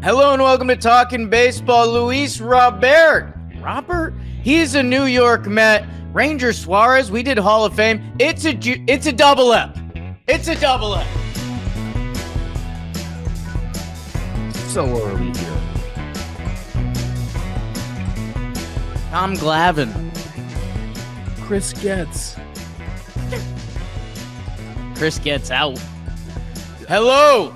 Hello and welcome to Talkin' Baseball. Luis Robert. He's a New York Met. Ranger Suarez, we did Hall of Fame. It's a double up. It's a double up. So early here. Tom Glavine. Chris Getz out. Hello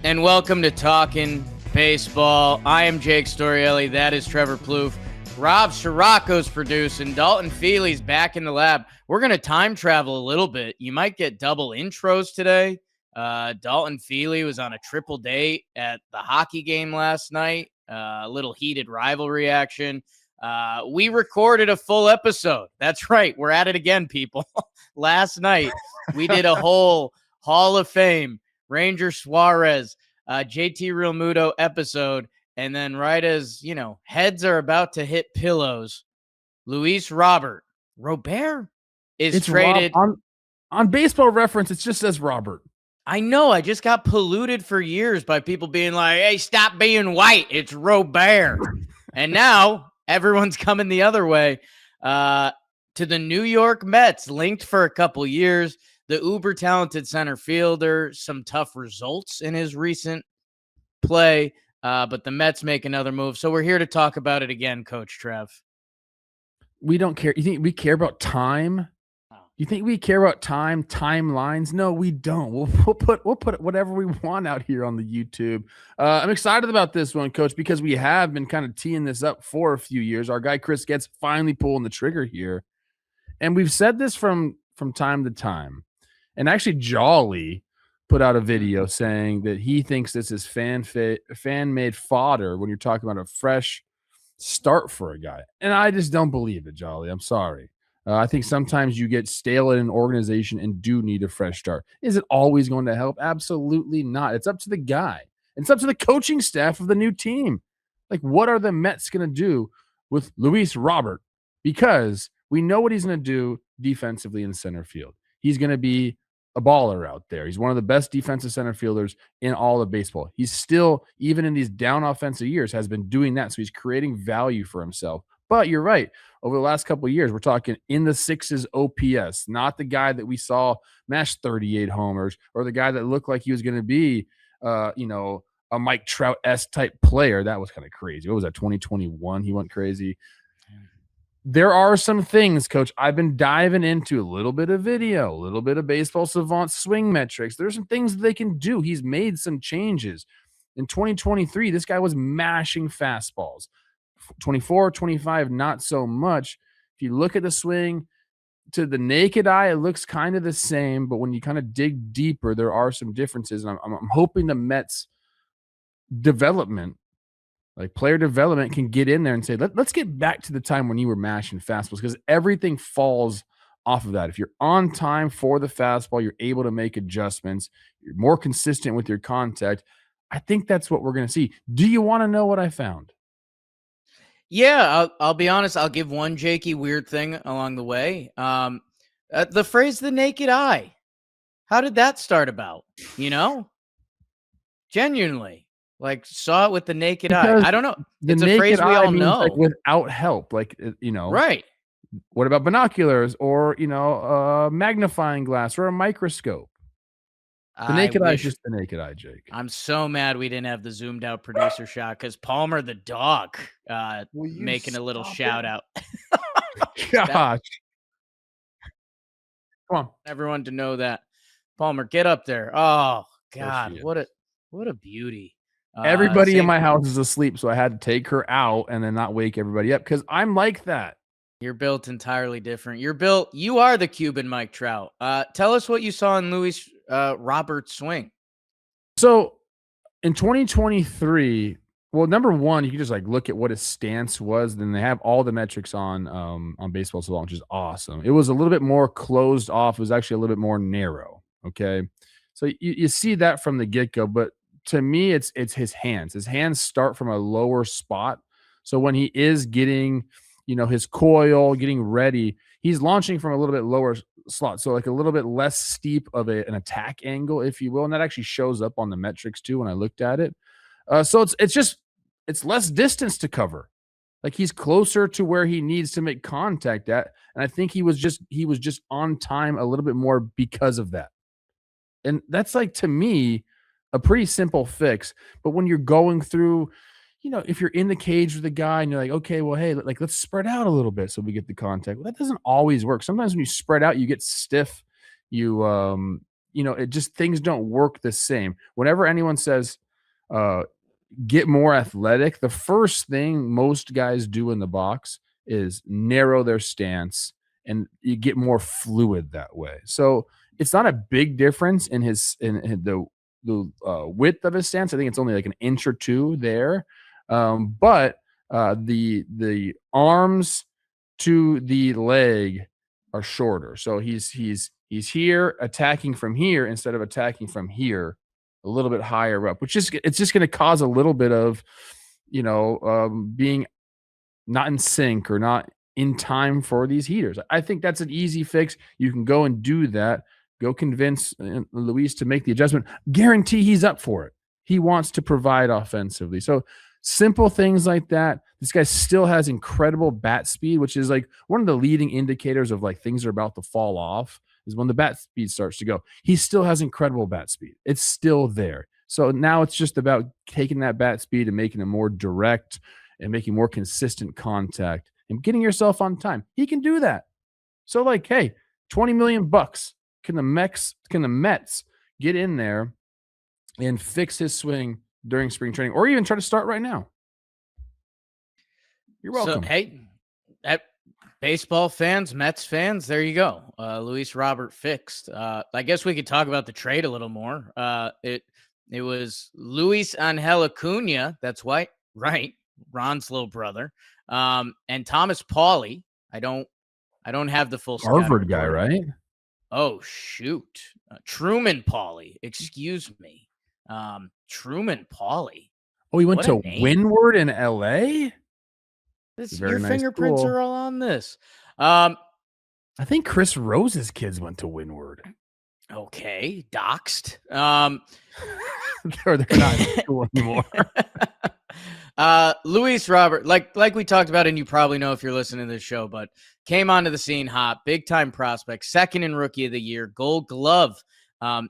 and welcome to Talkin' Baseball. I am Jake Storielli. That is Trevor Plouffe. Rob Scirocco's producing. Dalton Feely's back in the lab. We're going to time travel a little bit. You might get double intros today. Dalton Feely was on a triple date at the hockey game last night. A little heated rivalry action. We recorded a full episode. That's right. We're at it again, people. Last night, we did a whole Hall of Fame, Ranger Suarez, JT Realmuto episode. And then right as, heads are about to hit pillows, Luis Robert is traded. on Baseball Reference, it just says Robert. I know. I just got polluted for years by people being like, hey, stop being white. It's Robert. And now everyone's coming the other way to the New York Mets, linked for a couple years. The uber talented center fielder, some tough results in his recent play, but the Mets make another move. So we're here to talk about it again, Coach Trev. We don't care. You think we care about time? You think we care about timelines? No, we don't. We'll put whatever we want out here on the YouTube. I'm excited about this one, Coach, because we have been kind of teeing this up for a few years. Our guy Chris Getz finally pulling the trigger here, and we've said this from time to time. And actually, Jolly put out a video saying that he thinks this is fan-made fodder when you're talking about a fresh start for a guy. And I just don't believe it, Jolly. I'm sorry. I think sometimes you get stale in an organization and do need a fresh start. Is it always going to help? Absolutely not. It's up to the guy. It's up to the coaching staff of the new team. Like, what are the Mets going to do with Luis Robert? Because we know what he's going to do defensively in center field. He's going to be a baller out there. He's one of the best defensive center fielders in all of baseball. He's still, even in these down offensive years, has been doing that. So he's creating value for himself. But you're right. Over the last couple of years, we're talking in the sixes OPS, not the guy that we saw mash 38 homers or the guy that looked like he was going to be, a Mike Trout-esque type player. That was kind of crazy. What was that, 2021? He went crazy. There are some things, Coach, I've been diving into a little bit of video, a little bit of Baseball Savant swing metrics. There's some things that they can do. He's made some changes. In 2023, this guy was mashing fastballs. 24, 25, not so much. If you look at the swing, to the naked eye, it looks kind of the same, but when you kind of dig deeper, there are some differences. And I'm hoping the Mets development, like player development, can get in there and say, let's get back to the time when you were mashing fastballs, because everything falls off of that. If you're on time for the fastball, you're able to make adjustments, you're more consistent with your contact. I think that's what we're going to see. Do you want to know what I found? Yeah, I'll be honest. I'll give one Jakey weird thing along the way. The phrase "the naked eye." How did that start about? Genuinely, like saw it with the naked eye. I don't know. It's a phrase we all know. Like without help, Right. What about binoculars or a magnifying glass or a microscope? The naked eye is just the naked eye, Jake. I'm so mad we didn't have the zoomed out producer shot because Palmer the dog making a little shout out. Gosh. Come on. Everyone to know that. Palmer, get up there. Oh, God. What a beauty. Everybody in my house is asleep, so I had to take her out and then not wake everybody up because I'm like that. You're built entirely different. You are the Cuban Mike Trout. Tell us what you saw in Luis Robert's swing. So in 2023, well, number one, you can just look at what his stance was. Then they have all the metrics on Baseball Savant, which is awesome. It was a little bit more closed off. It was actually a little bit more narrow. Okay. So you see that from the get-go, but to me, it's his hands. His hands start from a lower spot. So when he is getting, his coil, getting ready, he's launching from a little bit lower slot. So a little bit less steep of an attack angle, if you will. And that actually shows up on the metrics too when I looked at it. So it's less distance to cover. Like he's closer to where he needs to make contact at, and I think he was just on time a little bit more because of that. And that's like to me a pretty simple fix. But when you're going through, if you're in the cage with the guy and you're like, okay, well, hey, like let's spread out a little bit so we get the contact. Well, that doesn't always work. Sometimes when you spread out, you get stiff. It just things don't work the same. Whenever anyone says, get more athletic, the first thing most guys do in the box is narrow their stance, and you get more fluid that way. So it's not a big difference in the width of his stance. I think it's only like an inch or two there, but the arms to the leg are shorter. So he's here attacking from here instead of attacking from here, a little bit higher up, it's just going to cause a little bit of, being not in sync or not in time for these heaters. I think that's an easy fix. You can go and do that. Go convince Luis to make the adjustment. Guarantee he's up for it. He wants to provide offensively. So simple things like that. This guy still has incredible bat speed, which is like one of the leading indicators of like things are about to fall off, is when the bat speed starts to go. He still has incredible bat speed. It's still there. So now it's just about taking that bat speed and making it more direct and making more consistent contact and getting yourself on time. He can do that. So like, hey, $20 million. Can the Mets get in there and fix his swing during spring training, or even try to start right now? You're welcome. So, hey, baseball fans, Mets fans, there you go. Luis Robert fixed. I guess we could talk about the trade a little more. It was Luis Angel Acuna, that's right, Ron's little brother, and Thomas Pauly. I don't have the full Harvard guy, right? Oh shoot, Truman Pauly. Excuse me, Truman Pauly. Oh, he went to Windward in L.A. Your nice fingerprints are all on this. I think Chris Rose's kids went to Windward. Okay, doxed. they're not in school anymore. Luis Robert, like we talked about, and you probably know if you're listening to this show, but came onto the scene hot, big time prospect, second in Rookie of the Year, Gold Glove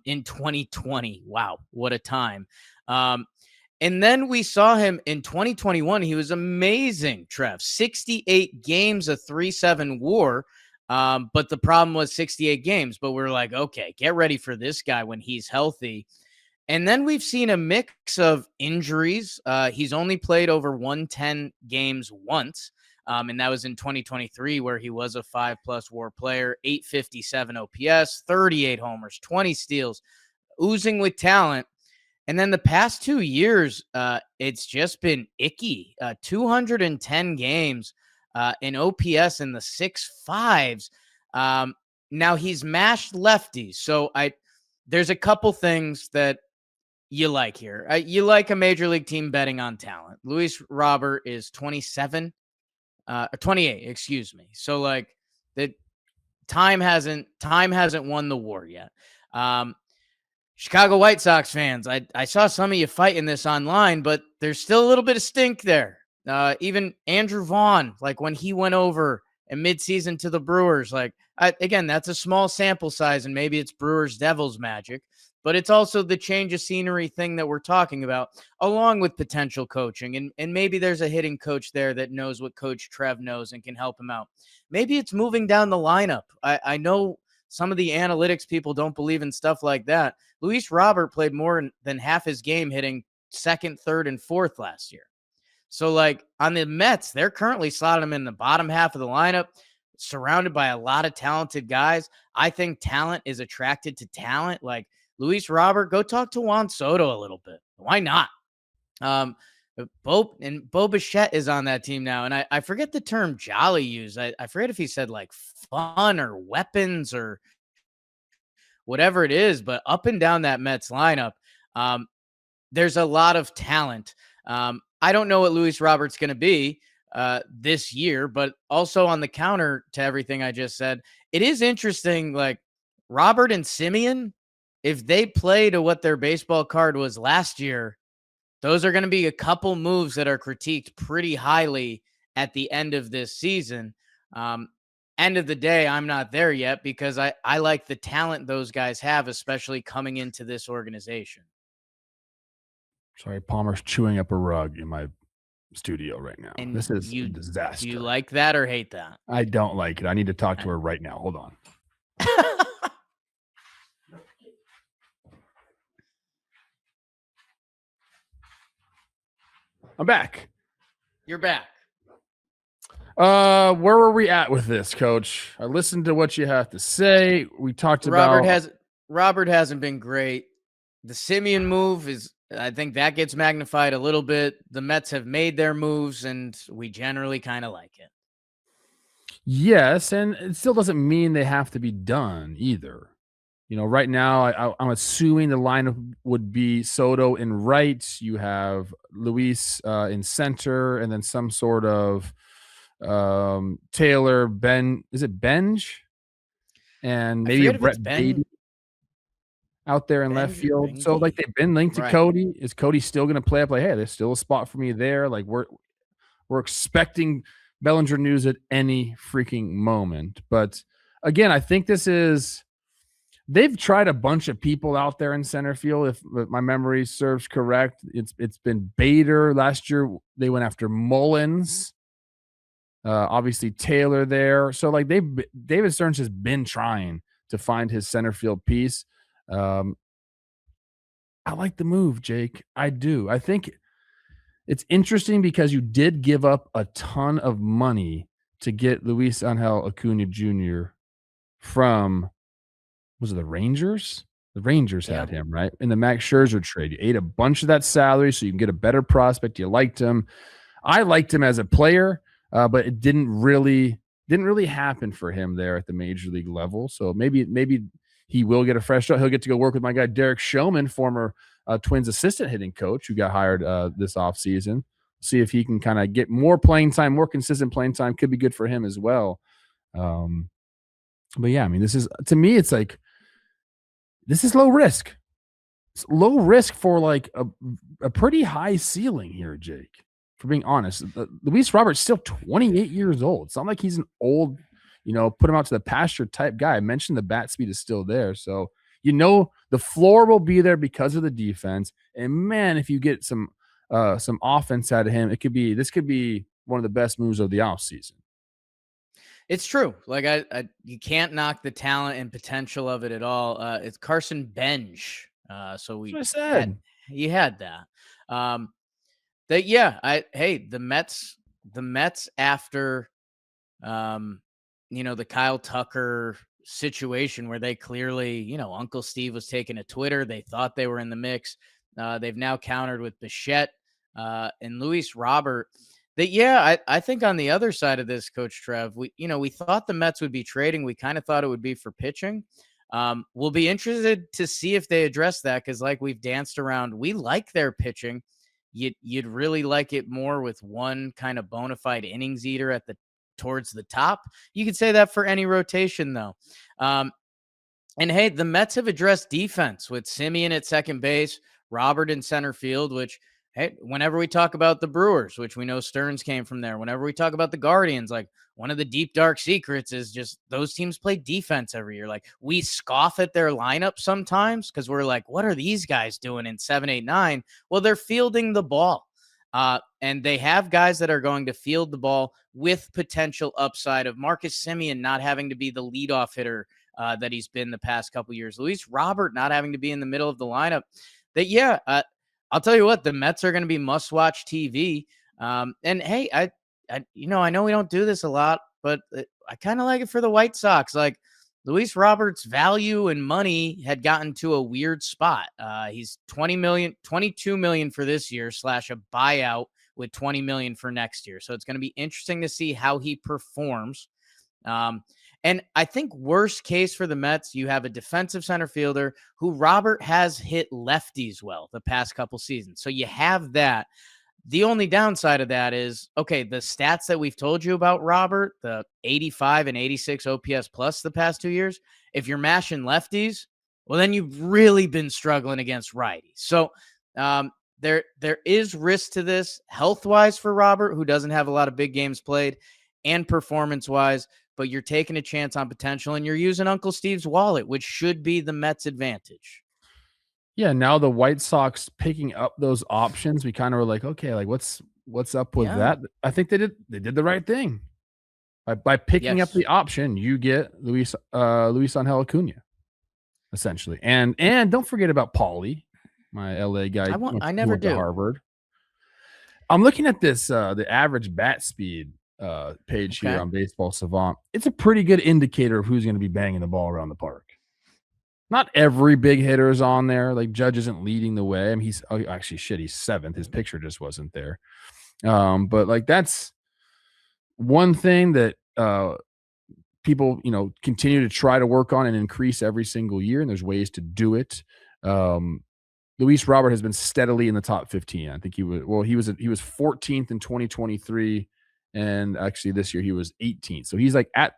in 2020. Wow, what a time. And then we saw him in 2021. He was amazing, Trev. 68 games, a 3.7 WAR. But the problem was 68 games. But we're like, okay, get ready for this guy when he's healthy. And then we've seen a mix of injuries. He's only played over 110 games once. And that was in 2023, where he was a 5+ WAR player, 857 OPS, 38 homers, 20 steals, oozing with talent. And then the past 2 years, it's just been icky. 210 games in OPS in the 6.5s. Now he's mashed lefties. So there's a couple things that you like here. You like a major league team betting on talent. Luis Robert is 28, excuse me. So like the time hasn't won the war yet. Chicago White Sox fans, I saw some of you fighting this online, but there's still a little bit of stink there. Even Andrew Vaughn, like when he went over in midseason to the Brewers, like again, that's a small sample size, and maybe it's Brewers Devils magic, but it's also the change of scenery thing that we're talking about, along with potential coaching. And maybe there's a hitting coach there that knows what Coach Trev knows and can help him out. Maybe it's moving down the lineup. I know some of the analytics people don't believe in stuff like that. Luis Robert played more than half his game hitting second, third, and fourth last year. So, like, on the Mets, they're currently slotting him in the bottom half of the lineup, surrounded by a lot of talented guys. I think talent is attracted to talent. Like, Luis Robert, go talk to Juan Soto a little bit. Why not? Bo Bichette is on that team now, and I forget the term Jolly used. I forget if he said like fun or weapons or whatever it is, but up and down that Mets lineup, there's a lot of talent. I don't know what Luis Robert's going to be this year, but also on the counter to everything I just said, it is interesting. Like Robert and Simeon, if they play to what their baseball card was last year, those are going to be a couple moves that are critiqued pretty highly at the end of this season. End of the day, I'm not there yet because I like the talent those guys have, especially coming into this organization. Sorry, Palmer's chewing up a rug in my studio right now. And this is a disaster. Do you like that or hate that? I don't like it. I need to talk to her right now. Hold on. I'm back. You're back. Where were we at with this, Coach? I listened to what you have to say. We talked about Robert hasn't been great. The Semien move is, I think that gets magnified a little bit. The Mets have made their moves, and we generally kind of like it. Yes, and it still doesn't mean they have to be done either. You know, right now, I'm assuming the lineup would be Soto in right. You have Luis in center, and then some sort of Taylor, is it Benj? And maybe a Brett Beatty out there in left field. So, like, they've been linked to Cody. Is Cody still going to play up? Like, hey, there's still a spot for me there. Like, we're expecting Bellinger news at any freaking moment. But again, I think they've tried a bunch of people out there in center field. If my memory serves correct, it's been Bader last year. They went after Mullins. Obviously Taylor there. So like David Stearns has been trying to find his center field piece. I like the move, Jake. I do. I think it's interesting because you did give up a ton of money to get Luis Angel Acuna Jr. from, was it the Rangers? The Rangers had him, right? In the Max Scherzer trade. You ate a bunch of that salary so you can get a better prospect. You liked him. I liked him as a player, but it didn't really happen for him there at the major league level. So maybe he will get a fresh start. He'll get to go work with my guy Derek Showman, former Twins assistant hitting coach, who got hired this offseason. See if he can kind of get more playing time, more consistent playing time. Could be good for him as well. But yeah, I mean, to me, it's like, this is low risk. It's low risk for like a pretty high ceiling here, Jake. For being honest, Luis Robert's still 28 years old. It's not like he's an old, put him out to the pasture type guy. I mentioned the bat speed is still there. So, the floor will be there because of the defense. And man, if you get some offense out of him, this could be one of the best moves of the offseason. It's true. Like you can't knock the talent and potential of it at all. It's Carson Benj. So That's what I said. He had that. The Mets after, the Kyle Tucker situation where they clearly, Uncle Steve was taken to Twitter. They thought they were in the mix. They've now countered with Bichette and Luis Robert. I think on the other side of this, Coach Trev, we thought the Mets would be trading. We kind of thought it would be for pitching. We'll be interested to see if they address that because, like we've danced around, we like their pitching. You'd really like it more with one kind of bona fide innings eater towards the top. You could say that for any rotation, though. And hey, the Mets have addressed defense with Semien at second base, Robert in center field, which, hey, whenever we talk about the Brewers, which we know Stearns came from there, whenever we talk about the Guardians, like one of the deep, dark secrets is just those teams play defense every year. Like we scoff at their lineup sometimes because we're like, what are these guys doing in 7, 8, 9? Well, they're fielding the ball. And they have guys that are going to field the ball with potential upside of Marcus Semien not having to be the leadoff hitter that he's been the past couple years. Luis Robert not having to be in the middle of the lineup. I'll tell you what, the Mets are going to be must-watch TV. And hey, I know we don't do this a lot, but I kind of like it for the White Sox. Like Luis Roberts' value and money had gotten to a weird spot. He's $22 million for this year / a buyout with $20 million for next year. So it's going to be interesting to see how he performs. And I think worst case for the Mets, you have a defensive center fielder who Robert has hit lefties well the past couple seasons. So you have that. The only downside of that is, okay, the stats that we've told you about Robert, the 85 and 86 OPS plus the past 2 years, if you're mashing lefties, well, then you've really been struggling against righties. So there is risk to this health-wise for Robert, who doesn't have a lot of big games played, and performance-wise, but you're taking a chance on potential, and you're using Uncle Steve's wallet, which should be the Mets' advantage. Yeah, now the White Sox picking up those options, we kind of were like, okay, like what's up with that? I think they did the right thing. By picking up the option, you get Luis Angel Acuna, essentially. And don't forget about Paulie, my LA guy. I never do. Harvard. I'm looking at this the average bat speed page here on Baseball Savant. It's a pretty good indicator of who's going to be banging the ball around the park. Not every big hitter is on there. Like Judge isn't leading the way. I mean, he's seventh. His picture just wasn't there. But like that's one thing that people, continue to try to work on and increase every single year, and there's ways to do it. Luis Robert has been steadily in the top 15. I think he was 14th in 2023, and actually this year he was 18th. So he's like at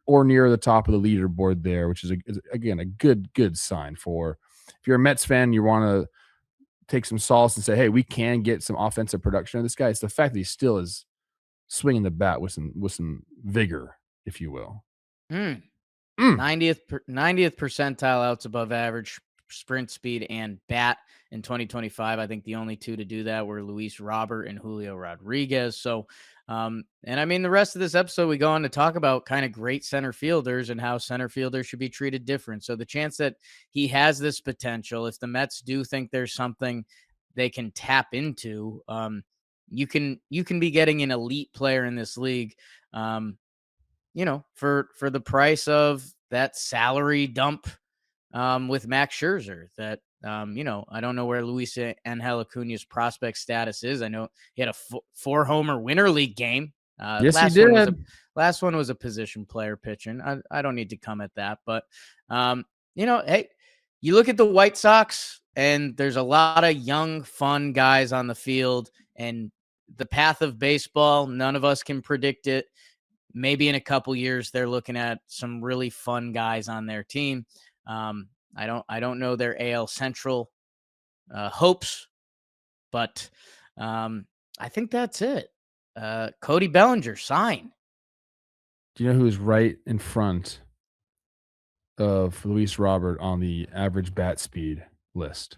or near the top of the leaderboard there, which is again a good sign for if you're a Mets fan, you want to take some solace and say, hey, we can get some offensive production of this guy. It's the fact that he still is swinging the bat with some vigor, if you will. 90th percentile outs above average, sprint speed, and bat in 2025. I think the only two to do that were Luis Robert and Julio Rodriguez. So, and I mean, the rest of this episode, we go on to talk about kind of great center fielders and how center fielders should be treated different. So the chance that he has this potential, if the Mets do think there's something they can tap into, you can be getting an elite player in this league, for the price of that salary dump with Max Scherzer that, I don't know where Luis Angel Acuna's prospect status is. I know he had a 4-homer winter league game. Yes, he did. Last one was a position player pitching. I don't need to come at that, but, hey, you look at the White Sox and there's a lot of young, fun guys on the field, and the path of baseball, none of us can predict it. Maybe in a couple years, they're looking at some really fun guys on their team. I don't know their AL Central hopes, but I think that's it. Cody Bellinger, sign. Do you know who's right in front of Luis Robert on the average bat speed list?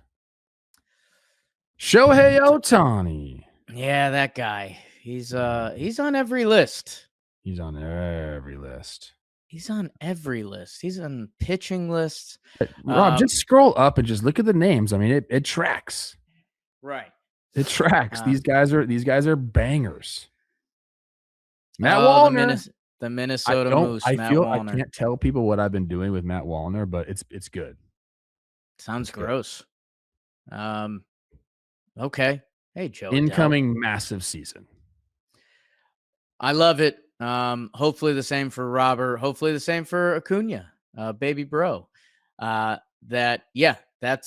Shohei Ohtani. Yeah, that guy. He's on every list. He's on every list. He's on every list. He's on pitching lists. Rob, just scroll up and just look at the names. I mean, it tracks. Right. It tracks. These guys are bangers. Matt Wallner. The Minnesota Moose. I can't tell people what I've been doing with Matt Wallner, but it's good. Sounds gross. Okay. Hey, Joe. Incoming massive season. I love it. Hopefully the same for Robert. Hopefully the same for Acuna, baby bro. That's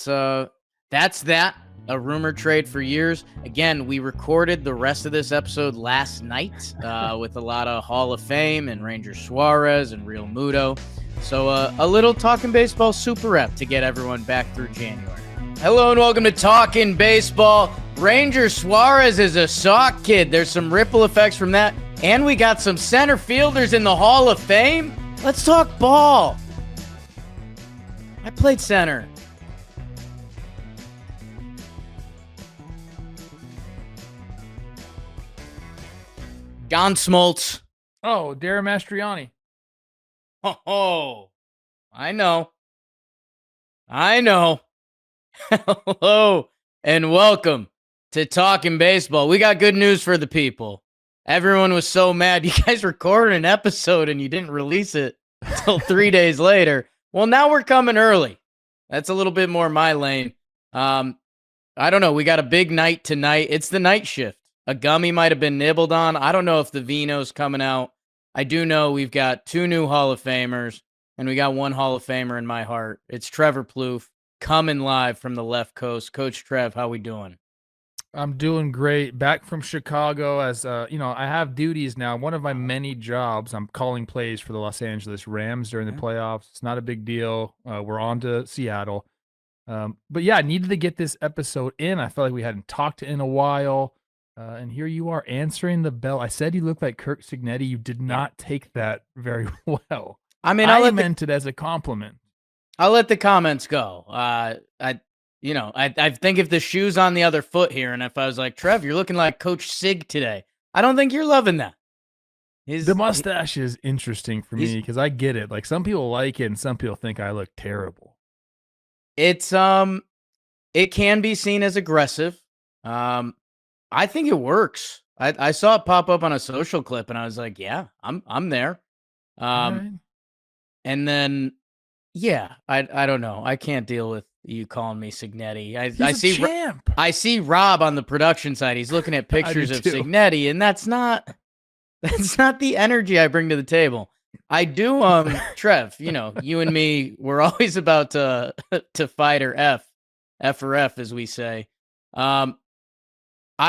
that. A rumor trade for years. Again, we recorded the rest of this episode last night with a lot of Hall of Fame and Ranger Suarez and Realmuto. So a little Talking Baseball super rep to get everyone back through January. Hello and welcome to Talking Baseball. Ranger Suarez is a sock kid. There's some ripple effects from that. And we got some center fielders in the Hall of Fame. Let's talk ball. I played center. John Smoltz. Oh, Darren Mastriani. Oh, I know. Hello and welcome to Talking Baseball. We got good news for the people. Everyone was so mad. You guys recorded an episode and you didn't release it until 3 days later. Well, now we're coming early. That's a little bit more my lane. I don't know. We got a big night tonight. It's the night shift. A gummy might have been nibbled on. I don't know if the vino's coming out. I do know we've got 2 new Hall of Famers, and we got 1 Hall of Famer in my heart. It's Trevor Plouffe coming live from the left coast. Coach Trev, how we doing? I'm doing great. Back from Chicago as, I have duties now. One of my many jobs, I'm calling plays for the Los Angeles Rams during the playoffs. It's not a big deal. We're on to Seattle. But yeah, I needed to get this episode in. I felt like we hadn't talked in a while. And here you are answering the bell. I said you look like Kirk Signetti. You did not take that very well. I mean, I meant it as a compliment. I'll let the comments go. I think if the shoe's on the other foot here, and if I was like, Trev, you're looking like Coach Sig today, I don't think you're loving that. The mustache is interesting for me because I get it. Like some people like it and some people think I look terrible. It's it can be seen as aggressive. I think it works. I saw it pop up on a social clip and I was like, yeah, I'm there. Right. And then yeah, I don't know. I can't deal with you calling me Signetti. I see Rob on the production side. He's looking at pictures of Signetti, and that's not the energy I bring to the table. I do, Trev, you and me, we're always about to fight or F or F, as we say. I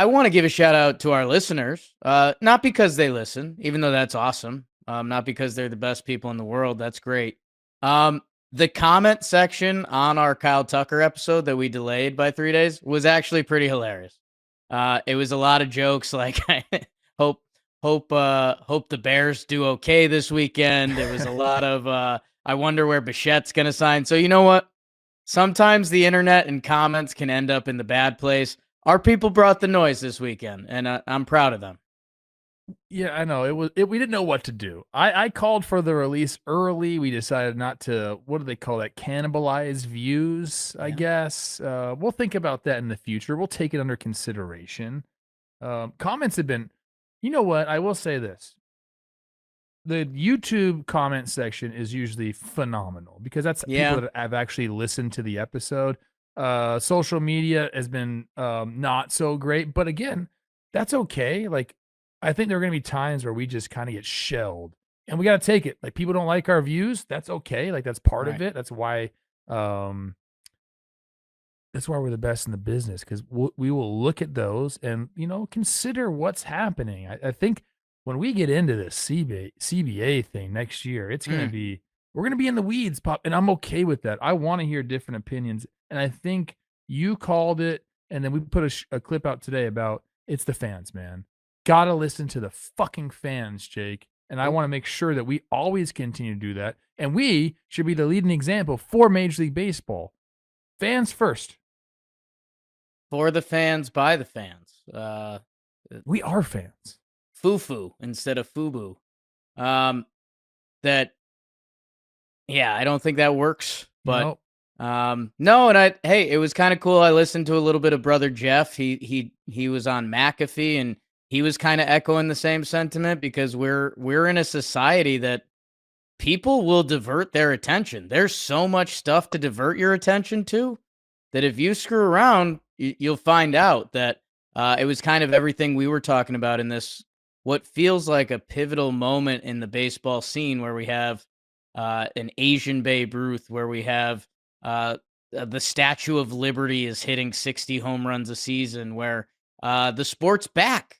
want to give a shout out to our listeners, not because they listen, even though that's awesome. Not because they're the best people in the world. That's great. The comment section on our Kyle Tucker episode that we delayed by 3 days was actually pretty hilarious. It was a lot of jokes like, hope the Bears do okay this weekend. It was a lot of, I wonder where Bichette's going to sign. So you know what? Sometimes the internet and comments can end up in the bad place. Our people brought the noise this weekend, and I'm proud of them. Yeah, I know. We didn't know what to do. I called for the release early. We decided not to, what do they call that? Cannibalize views, I guess. We'll think about that in the future. We'll take it under consideration. Comments have been, you know what? I will say this. The YouTube comment section is usually phenomenal because that's people that have actually listened to the episode. Social media has been not so great, but again, that's okay. Like, I think there are going to be times where we just kind of get shelled and we got to take it. Like people don't like our views. That's okay. Like that's part of it. That's why we're the best in the business because we will look at those and, consider what's happening. I think when we get into this CBA thing next year, it's going to be, we're going to be in the weeds, Pop. And I'm okay with that. I want to hear different opinions. And I think you called it. And then we put a clip out today about it's the fans, man. Gotta listen to the fucking fans, Jake. And I want to make sure that we always continue to do that. And we should be the leading example for Major League Baseball. Fans first. For the fans, by the fans. We are fans. Foo-foo instead of FUBU. I don't think that works. But no, and it was kind of cool. I listened to a little bit of Brother Jeff. He was on McAfee and he was kind of echoing the same sentiment because we're in a society that people will divert their attention. There's so much stuff to divert your attention to that if you screw around, you'll find out that it was kind of everything we were talking about in this, what feels like a pivotal moment in the baseball scene where we have an Asian Babe Ruth, where we have the Statue of Liberty is hitting 60 home runs a season, where the sport's back.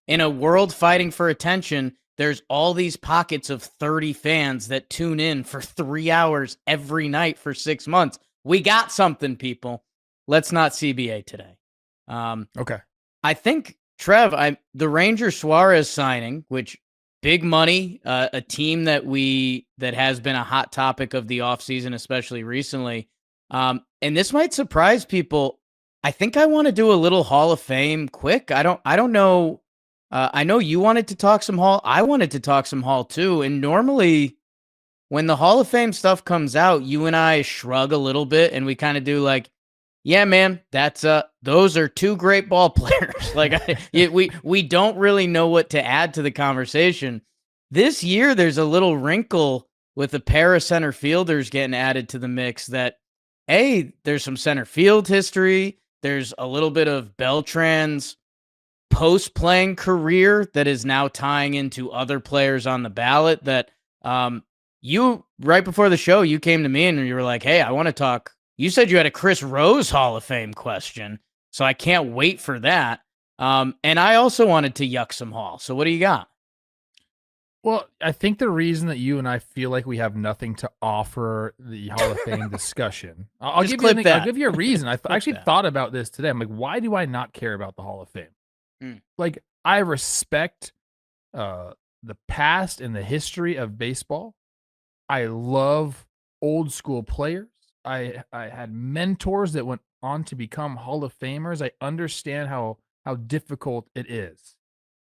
In a world fighting for attention, there's all these pockets of 30 fans that tune in for 3 hours every night for 6 months. We got something, people. Let's not CBA today. Okay. I think, Trev, the Ranger Suarez signing, which big money, a team that has been a hot topic of the offseason, especially recently. And this might surprise people. I think I want to do a little Hall of Fame quick. I don't know. I know you wanted to talk some Hall. I wanted to talk some Hall too. And normally when the Hall of Fame stuff comes out, you and I shrug a little bit and we kind of do like, yeah, man, that's those are two great ball players. Like we don't really know what to add to the conversation. This year, there's a little wrinkle with a pair of center fielders getting added to the mix that, there's some center field history. There's a little bit of Beltran's post-playing career that is now tying into other players on the ballot that you, right before the show, you came to me and you were like, hey, I want to talk. You said you had a Chris Rose Hall of Fame question, so I can't wait for that. And I also wanted to yuck some Hall. So what do you got? Well, I think the reason that you and I feel like we have nothing to offer the Hall of Fame discussion, I'll Just give you clip that. I'll give you a reason. I Clip actually that. thought about this today. I'm like, why do I not care about the Hall of Fame? Mm. Like, I respect the past and the history of baseball. I love old school players. I had mentors that went on to become Hall of Famers. I understand how difficult it is.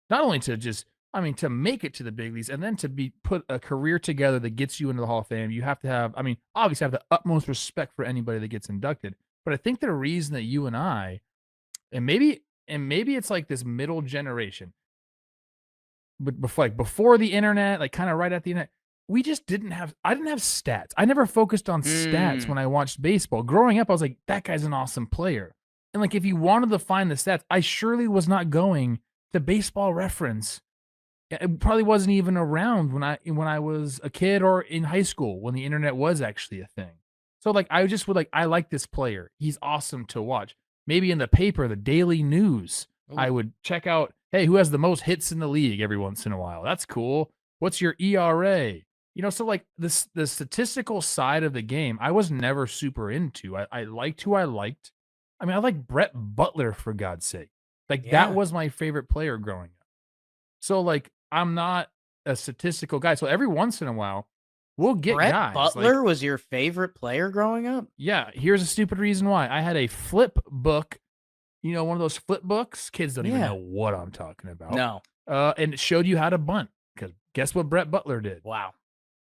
Not only to to make it to the big leagues and then to be put a career together that gets you into the Hall of Fame. You have to have, obviously have the utmost respect for anybody that gets inducted. But I think the reason that you and I, and maybe it's like this middle generation, but before the internet, like kind of right at the internet, I didn't have stats. I never focused on stats when I watched baseball. Growing up, I was like, that guy's an awesome player. And like, if you wanted to find the stats, I surely was not going to Baseball Reference. It probably wasn't even around when I was a kid or in high school when the internet was actually a thing. So like, I just would like, I like this player. He's awesome to watch. Maybe in the paper, the Daily News, I would check out, hey, who has the most hits in the league every once in a while? That's cool. What's your ERA? So like the statistical side of the game, I was never super into. I liked who I liked. I like Brett Butler, for God's sake. Like, that was my favorite player growing up. So like, I'm not a statistical guy. So every once in a while, we'll get Brett guys. Butler was your favorite player growing up? Yeah. Here's a stupid reason why. I had a flip book, one of those flip books. Kids don't even know what I'm talking about. No. And it showed you how to bunt. Because guess what Brett Butler did? Wow.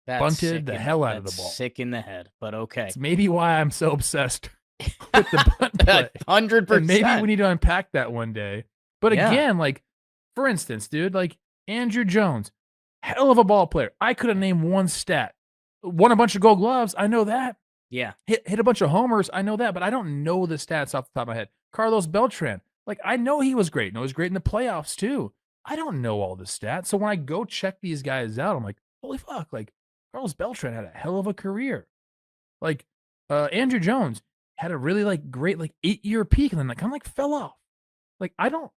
That's Bunted the hell out of the ball. Sick in the head, but okay. It's maybe why I'm so obsessed with the bunt play. 100%. And maybe we need to unpack that one day. But again, like, for instance, dude, like Andruw Jones, hell of a ball player. I could have named one stat. Won a bunch of Gold Gloves. I know that. Yeah. Hit a bunch of homers. I know that, but I don't know the stats off the top of my head. Carlos Beltran, like, I know he was great. I know he was great in the playoffs too. I don't know all the stats. So when I go check these guys out, I'm like, holy fuck, like, Carlos Beltran had a hell of a career. Like, Andruw Jones had a really like great like 8-year peak and then like kind of like fell off. Like, I don't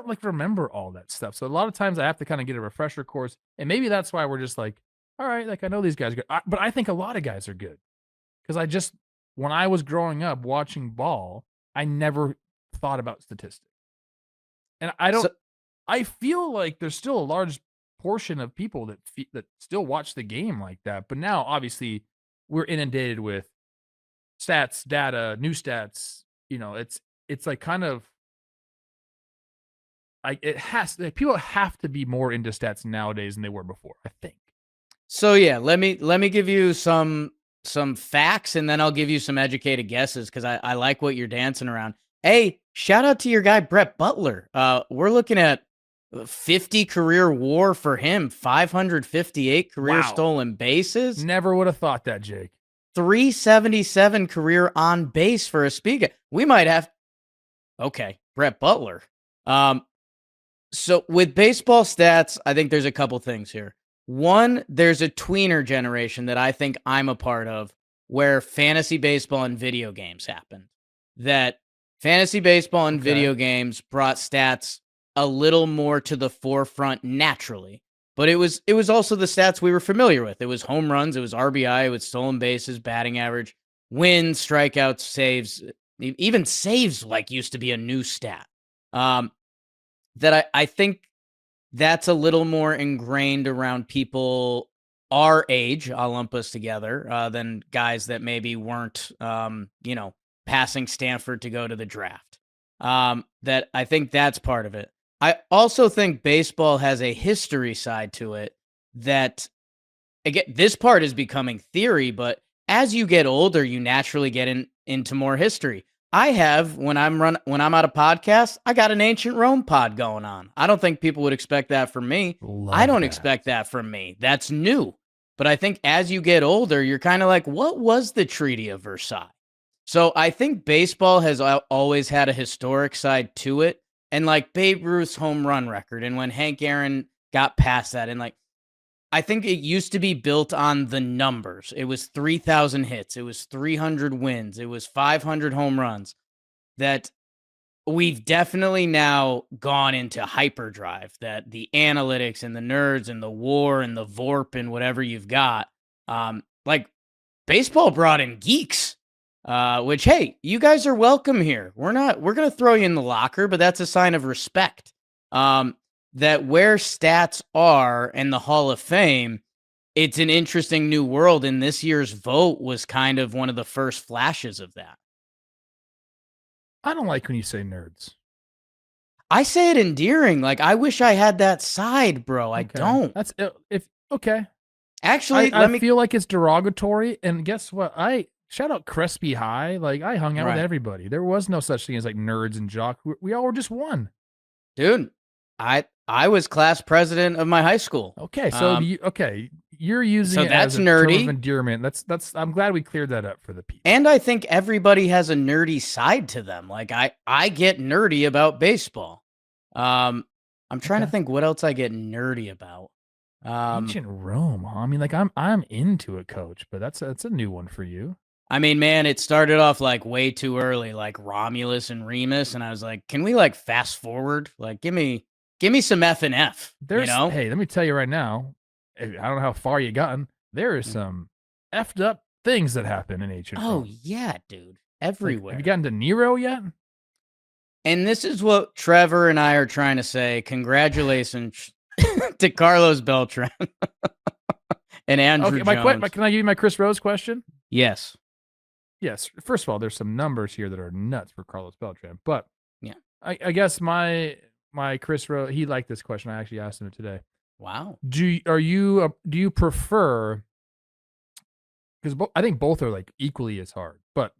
like remember all that stuff. So a lot of times I have to kind of get a refresher course, and maybe that's why we're just like, all right, like, I know these guys are good, but I think a lot of guys are good because when I was growing up watching ball, I never thought about statistics, and I feel like there's still a large portion of people that still watch the game like that. But now, obviously, we're inundated with stats, data, new stats. It's like kind of like people have to be more into stats nowadays than they were before, I think. So yeah, let me give you some facts, and then I'll give you some educated guesses because I like what you're dancing around. Hey, shout out to your guy Brett Butler. We're looking at 50 career WAR for him, 558 career stolen bases. Never would have thought that, Jake. 377 career on base for a speed guy. We might have. Okay, Brett Butler. So with baseball stats, I think there's a couple things here. One, there's a tweener generation that I think I'm a part of where fantasy baseball and video games happened. That fantasy baseball and video games brought stats a little more to the forefront naturally. But it was also the stats we were familiar with. It was home runs, it was RBI, it was stolen bases, batting average, wins, strikeouts, saves. Even saves like used to be a new stat. That I think that's a little more ingrained around people our age, I'll lump us together, than guys that maybe weren't, passing Stanford to go to the draft. That I think that's part of it. I also think baseball has a history side to it that, again, this part is becoming theory, but as you get older, you naturally get into more history. I have, when I'm out of podcasts, I got an ancient Rome pod going on. I don't think people would expect that from me. I don't expect that from me. That's new. But I think as you get older, you're kind of like, what was the Treaty of Versailles? So I think baseball has always had a historic side to it. And like Babe Ruth's home run record, and when Hank Aaron got past that, and like, I think it used to be built on the numbers. It was 3,000 hits. It was 300 wins. It was 500 home runs. That we've definitely now gone into hyperdrive, that the analytics and the nerds and the war and the VORP and whatever you've got. Like baseball brought in geeks, which, hey, you guys are welcome here. We're going to throw you in the locker, but that's a sign of respect. That where stats are and the Hall of Fame, it's an interesting new world. And this year's vote was kind of one of the first flashes of that. I don't like when you say nerds. I say it endearing. Like, I wish I had that side, bro. I don't. That's okay. Actually, I feel like it's derogatory. And guess what? Shout out Crespi High. Like, I hung out with everybody. There was no such thing as like nerds and jock. We all were just one. Dude, I was class president of my high school. Okay, so you're using so it that's as a nerdy. term of endearment. That's. I'm glad we cleared that up for the people. And I think everybody has a nerdy side to them. Like I get nerdy about baseball. I'm trying to think what else I get nerdy about. Ancient Rome, huh? I mean, like I'm into it, Coach, but that's a new one for you. I mean, man, it started off like way too early, like Romulus and Remus, and I was like, can we like fast forward? Like, give me some F and F. Hey, let me tell you right now. I don't know how far you gotten. There is some effed up things that happen in ancient Rome. Oh yeah, dude, everywhere. Like, have you gotten to Nero yet? And this is what Trevor and I are trying to say. Congratulations to Carlos Beltran and Andruw Jones. Can I give you my Chris Rose question? Yes. Yes. First of all, there's some numbers here that are nuts for Carlos Beltran, but yeah, I guess my Chris Rose, he liked this question. I actually asked him today. Wow. Do you prefer? Because I think both are like equally as hard, but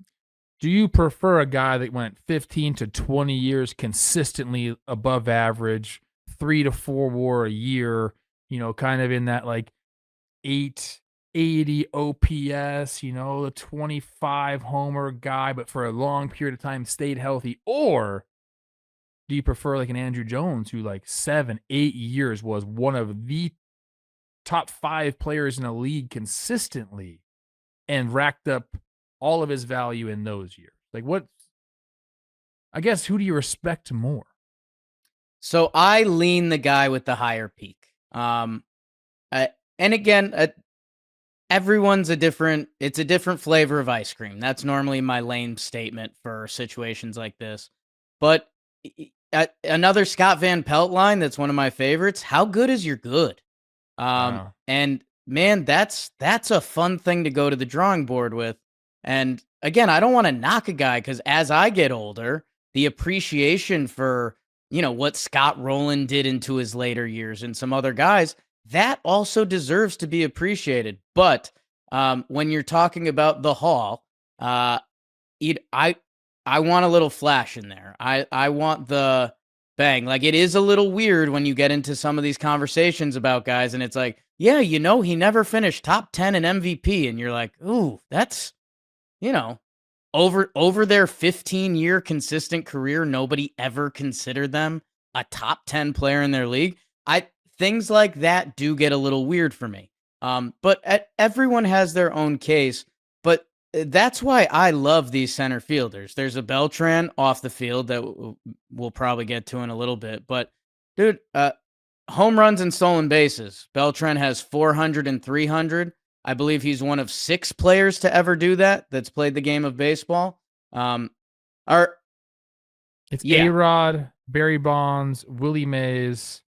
do you prefer a guy that went 15 to 20 years consistently above average, 3 to 4 WAR a year, kind of in that like 880 OPS, the 25 homer guy, but for a long period of time stayed healthy? Or do you prefer like an Andruw Jones who like 7-8 years was one of the top 5 players in the league consistently and racked up all of his value in those years? Like, I guess, who do you respect more? So I lean the guy with the higher peak. And again, everyone's it's a different flavor of ice cream. That's normally my lame statement for situations like this. But another Scott Van Pelt line that's one of my favorites. How good is your good? Wow. And man, that's a fun thing to go to the drawing board with. And again, I don't want to knock a guy, because as I get older, the appreciation for, what Scott Rowland did into his later years and some other guys, that also deserves to be appreciated. But when you're talking about the Hall, I want a little flash in there. I want the bang. Like, it is a little weird when you get into some of these conversations about guys and it's like, yeah, he never finished top 10 in MVP. And you're like, ooh, that's, over their 15-year consistent career, nobody ever considered them a top 10 player in their league. Things like that do get a little weird for me. But everyone has their own case. But that's why I love these center fielders. There's a Beltran off the field that we'll probably get to in a little bit. But, dude, home runs and stolen bases. Beltran has 400 and 300. I believe he's one of 6 players to ever do that that's played the game of baseball. A-Rod, Barry Bonds, Willie Mays,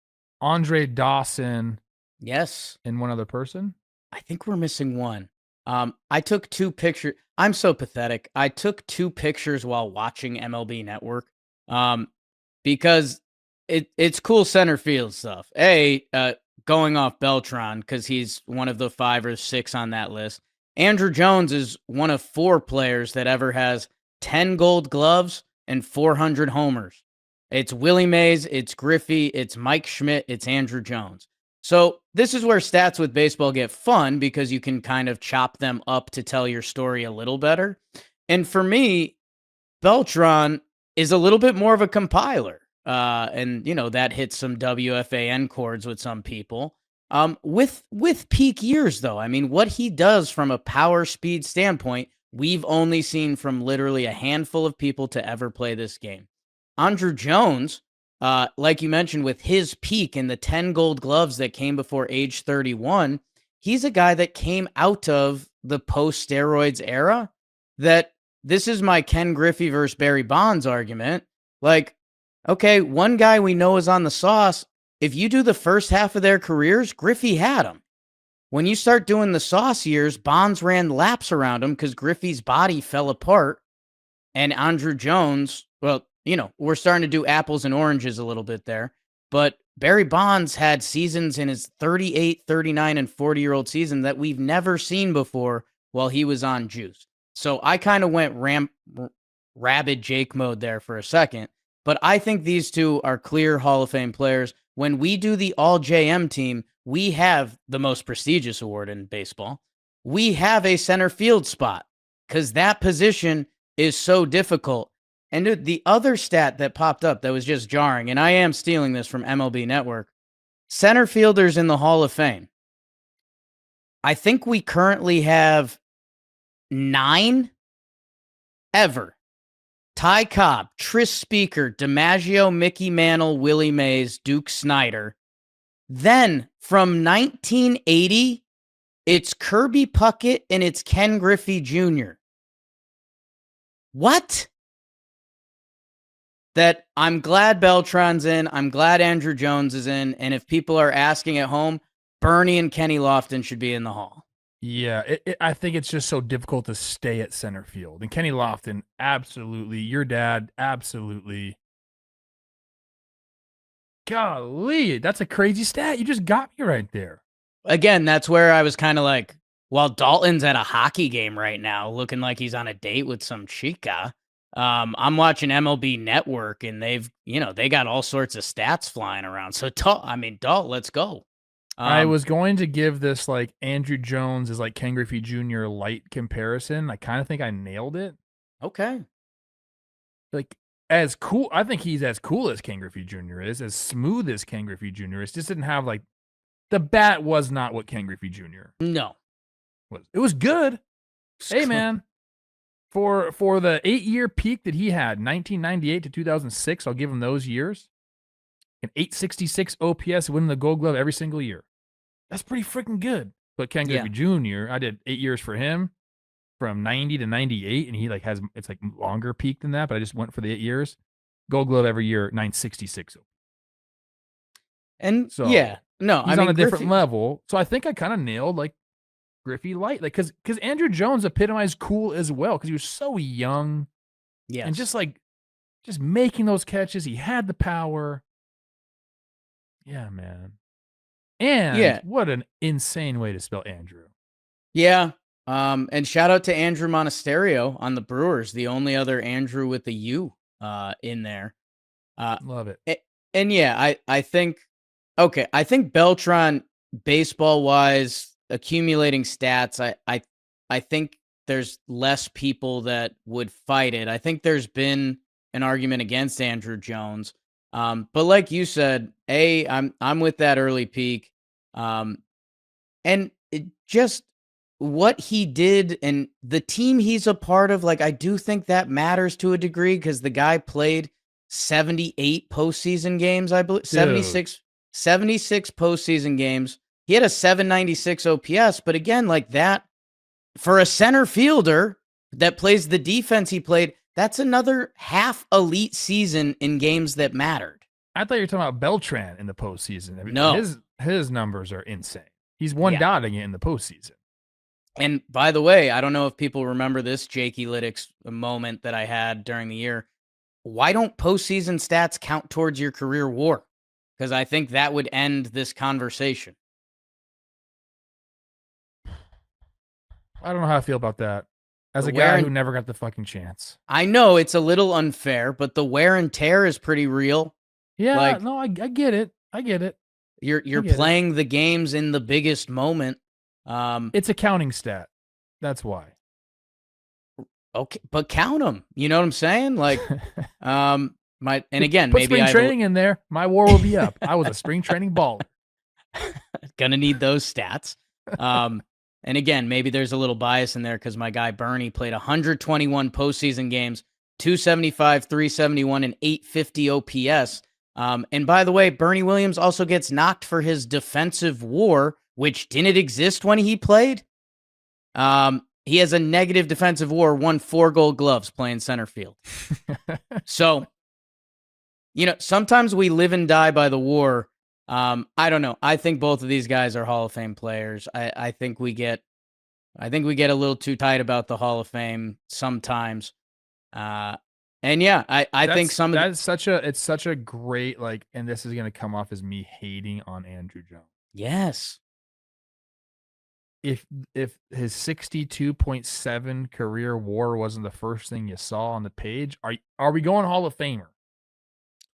Andre Dawson. Yes. And one other person? I think we're missing one. I took 2 pictures. I'm so pathetic. I took 2 pictures while watching MLB Network because it's cool center field stuff. Going off Beltran, because he's one of the 5 or 6 on that list. Andruw Jones is one of 4 players that ever has 10 gold gloves and 400 homers. It's Willie Mays, it's Griffey, it's Mike Schmidt, it's Andruw Jones. So this is where stats with baseball get fun, because you can kind of chop them up to tell your story a little better. And for me, Beltran is a little bit more of a compiler. And that hits some WFAN chords with some people. With peak years, though, I mean, what he does from a power speed standpoint, we've only seen from literally a handful of people to ever play this game. Andruw Jones, like you mentioned, with his peak and the 10 gold gloves that came before age 31, he's a guy that came out of the post-steroids era. That this is my Ken Griffey versus Barry Bonds argument. Like, okay, one guy we know is on the sauce. If you do the first half of their careers, Griffey had him. When you start doing the sauce years, Bonds ran laps around him because Griffey's body fell apart. And Andruw Jones, well, we're starting to do apples and oranges a little bit there. But Barry Bonds had seasons in his 38, 39, and 40-year-old season that we've never seen before while he was on juice. So I kind of went rabid Jake mode there for a second. But I think these two are clear Hall of Fame players. When we do the all JM team, we have the most prestigious award in baseball. We have a center field spot because that position is so difficult. And the other stat that popped up that was just jarring, and I am stealing this from MLB Network, center fielders in the Hall of Fame. I think we currently have 9 ever. Ty Cobb, Tris Speaker, DiMaggio, Mickey Mantle, Willie Mays, Duke Snyder. Then from 1980, it's Kirby Puckett and it's Ken Griffey Jr. What? That I'm glad Beltran's in. I'm glad Andruw Jones is in. And if people are asking at home, Bernie and Kenny Lofton should be in the Hall. Yeah, I think it's just so difficult to stay at center field. And Kenny Lofton, absolutely. Your dad, absolutely. Golly, that's a crazy stat. You just got me right there. Again, that's where I was kind of like, while Dalton's at a hockey game right now, looking like he's on a date with some chica, I'm watching MLB Network, and they got all sorts of stats flying around. So, Dalton, let's go. I was going to give this like Andruw Jones is like Ken Griffey Jr. light comparison. I kind of think I nailed it. Okay. Like as cool, I think he's as cool as Ken Griffey Jr. is, as smooth as Ken Griffey Jr. is. Just didn't have like the bat was not what Ken Griffey Jr. No. was. It was good. Hey man, for the 8-year peak that he had, 1998 to 2006, I'll give him those years. An 866 OPS, winning the Gold Glove every single year. That's pretty freaking good. But Ken Griffey Jr., I did 8 years for him from 90 to 98, and he it's like longer peak than that, but I just went for the 8 years. Gold Glove every year, 966. And so he's on a different level. So I think I kind of nailed like Griffey light, like because Andruw Jones epitomized cool as well because he was so young, and just making those catches. He had the power. Yeah, man. And what an insane way to spell Andruw. Yeah. And shout out to Andrew Monasterio on the Brewers, the only other Andrew with the U in there. Love it. I think Beltran, baseball wise, accumulating stats, I think there's less people that would fight it. I think there's been an argument against Andruw Jones. But like you said, I'm with that early peak. And it just what he did and the team he's a part of, like, I do think that matters to a degree because the guy played 78 postseason games, I believe, 76 postseason games. He had a 796 OPS, but again, like that, for a center fielder that plays the defense he played, that's another half elite season in games that mattered. I thought you were talking about Beltran in the postseason. I mean, no, his numbers are insane. He's dotting it in the postseason. And by the way, I don't know if people remember this Jakey Lytics moment that I had during the year. Why don't postseason stats count towards your career WAR? Because I think that would end this conversation. I don't know how I feel about that. As a guy who never got the fucking chance. I know it's a little unfair, but the wear and tear is pretty real. Yeah, I get it. I get it. You're playing the games in the biggest moment. It's a counting stat. That's why. Okay, but count them. You know what I'm saying? Like, and again, put maybe spring training in there. My WAR will be up. I was a spring training baller. Gonna need those stats. And again, maybe there's a little bias in there because my guy Bernie played 121 postseason games 275, 371, and 850 OPS. And by the way, Bernie Williams also gets knocked for his defensive WAR, which didn't exist when he played. He has a negative defensive WAR, won 4 Gold Gloves playing center field. So, sometimes we live and die by the WAR. I don't know. I think both of these guys are Hall of Fame players. I think we get a little too tight about the Hall of Fame sometimes. And yeah, I think some of it's such a great, and this is going to come off as me hating on Andruw Jones. Yes. If his 62.7 career WAR wasn't the first thing you saw on the page, are we going Hall of Famer?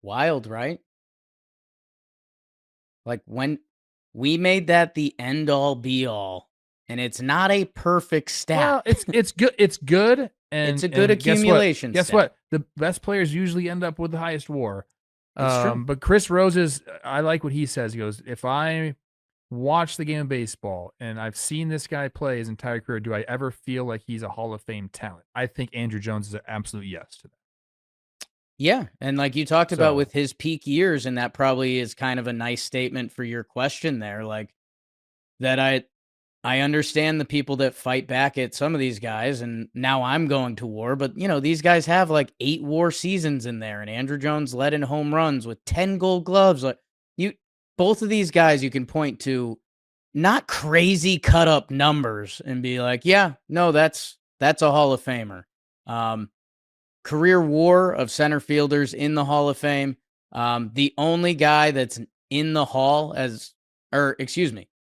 Wild, right? Like when we made that the end all be all, and it's not a perfect stat. Well, it's good. It's good. And it's a good accumulation. Guess what? The best players usually end up with the highest WAR. It's true. But Chris Rose's, I like what he says. He goes, if I watch the game of baseball and I've seen this guy play his entire career, do I ever feel like he's a Hall of Fame talent? I think Andruw Jones is an absolute yes to that. Yeah, and like you talked about with his peak years, and that probably is kind of a nice statement for your question there, like that I understand the people that fight back at some of these guys, and now I'm going to WAR, but these guys have like 8 WAR seasons in there, and Andruw Jones led in home runs with 10 Gold Gloves. Like both of these guys, you can point to not crazy cut up numbers and be like, yeah, no, that's a Hall of Famer. Career WAR of center fielders in the Hall of Fame. The only guy that's in the Hall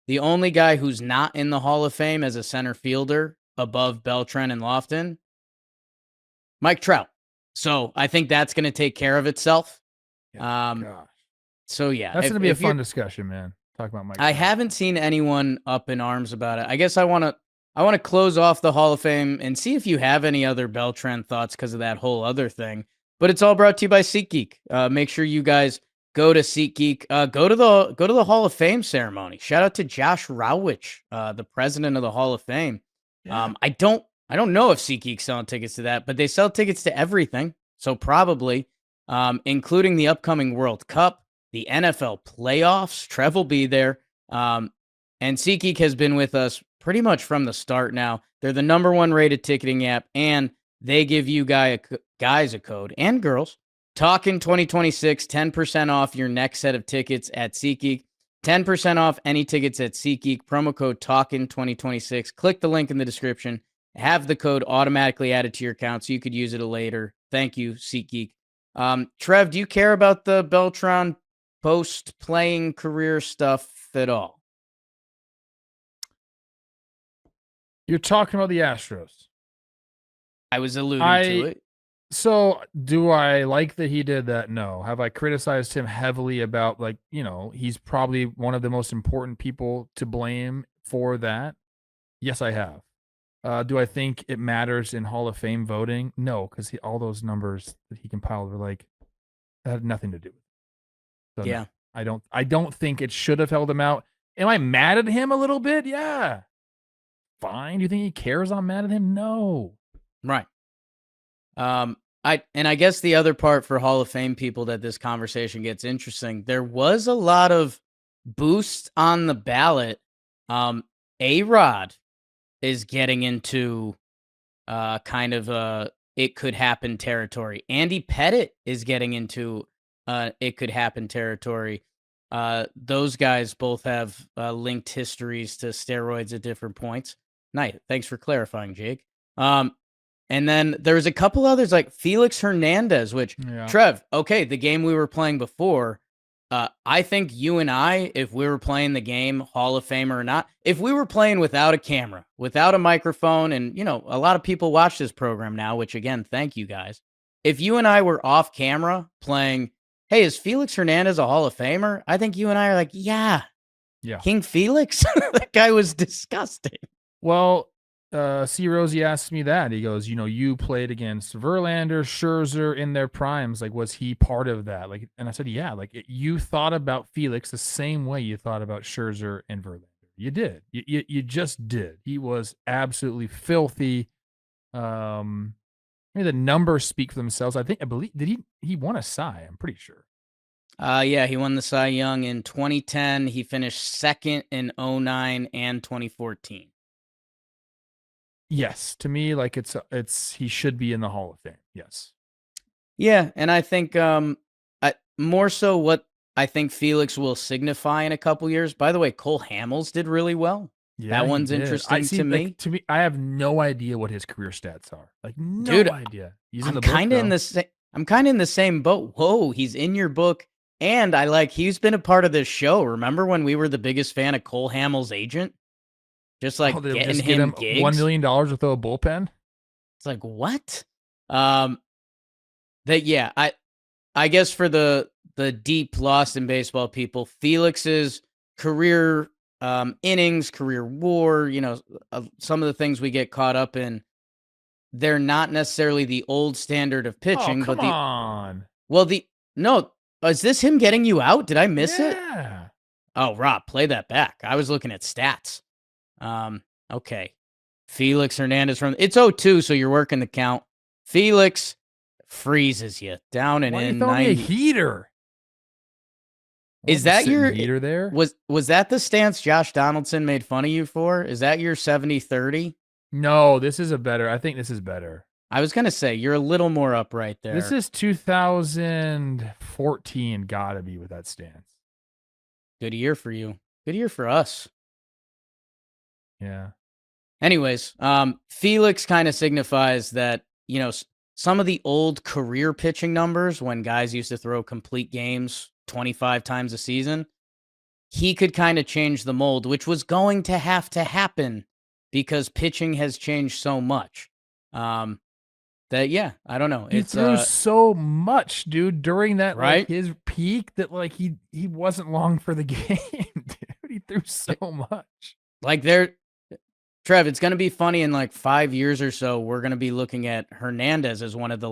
the only guy who's not in the Hall of Fame as a center fielder above Beltran and Lofton, Mike Trout. So I think that's going to take care of itself. Gosh. So yeah, that's going to be a fun discussion, man. Talk about Mike Trout. I haven't seen anyone up in arms about it. I guess I want to close off the Hall of Fame and see if you have any other Beltran thoughts because of that whole other thing. But it's all brought to you by SeatGeek. Make sure you guys go to SeatGeek. Go to the Hall of Fame ceremony. Shout out to Josh Rawich, the president of the Hall of Fame. Yeah. I don't know if SeatGeek's selling tickets to that, but they sell tickets to everything. So probably, including the upcoming World Cup, the NFL playoffs. Trev will be there. And SeatGeek has been with us pretty much from the start now. They're the #1 rated ticketing app, and they give you guys a code, and girls, Talkin 2026, 10% off your next set of tickets at SeatGeek. 10% off any tickets at SeatGeek. Promo code Talkin 2026. Click the link in the description. Have the code automatically added to your account so you could use it later. Thank you, SeatGeek. Trev, do you care about the Beltran post-playing career stuff at all? You're talking about the Astros. I was alluding to it. So do I like that he did that? No. Have I criticized him heavily about he's probably one of the most important people to blame for that? Yes, I have. Do I think it matters in Hall of Fame voting? No, because all those numbers that he compiled were that had nothing to do with it. So yeah. No, I don't think it should have held him out. Am I mad at him a little bit? Yeah. Fine. Do you think he cares I'm mad at him? No. Right. I guess the other part for Hall of Fame people that this conversation gets interesting, there was a lot of boost on the ballot. A-Rod is getting into kind of it could happen territory. Andy Pettit is getting into it could happen territory. Those guys both have linked histories to steroids at different points. Nice. Thanks for clarifying, Jake. And then there's a couple others like Felix Hernandez, which, Trev, okay, the game we were playing before, I think you and I, if we were playing the game, Hall of Famer or not, if we were playing without a camera, without a microphone, and, a lot of people watch this program now, which, again, thank you guys. If you and I were off camera playing, hey, is Felix Hernandez a Hall of Famer? I think you and I are like, yeah. King Felix? That guy was disgusting. Well, C. Rosie asked me that. He goes, you played against Verlander, Scherzer in their primes. Was he part of that? And I said, yeah. You thought about Felix the same way you thought about Scherzer and Verlander. You did. You just did. He was absolutely filthy. mean, the numbers speak for themselves. I believe he won a Cy, I'm pretty sure. Yeah, he won the Cy Young in 2010. He finished second in 2009 and 2014. Yes, to me, like he should be in the Hall of Fame. Yes. Yeah, and I think more so what I think Felix will signify in a couple years. By the way, Cole Hamels did really well. Yeah, that one's interesting to me. To me, I have no idea what his career stats are. Like, no Dude, idea. He's in I'm the book, kind of in the I'm kind of in the same boat. Whoa, he's in your book, and he's been a part of this show. Remember when we were the biggest fan of Cole Hamels' agent? Just like getting him gigs. $1 million to throw a bullpen. It's like, what? I guess for the deep lost in baseball people, Felix's career innings, career WAR, some of the things we get caught up in, they're not necessarily the old standard of pitching. Oh, come on. Is this him getting you out? Did I miss it? Yeah. Oh, Rob, play that back. I was looking at stats. Okay. Felix Hernandez it's 0-2, so you're working the count. Felix freezes you down and Why in. Why are you throwing me a heater? Is that your heater there? Was that the stance Josh Donaldson made fun of you for? Is that your 70-30? No, this is I think this is better. I was going to say, you're a little more upright there. This is 2014, gotta be with that stance. Good year for you. Good year for us. Yeah. Anyways, Felix kind of signifies that, some of the old career pitching numbers when guys used to throw complete games 25 times a season, he could kind of change the mold, which was going to have to happen because pitching has changed so much. I don't know. He threw so much, dude, during that, right? Like, his peak that he wasn't long for the game, dude. He threw so much. Trev, it's going to be funny in 5 years or so. We're going to be looking at Hernandez as one of the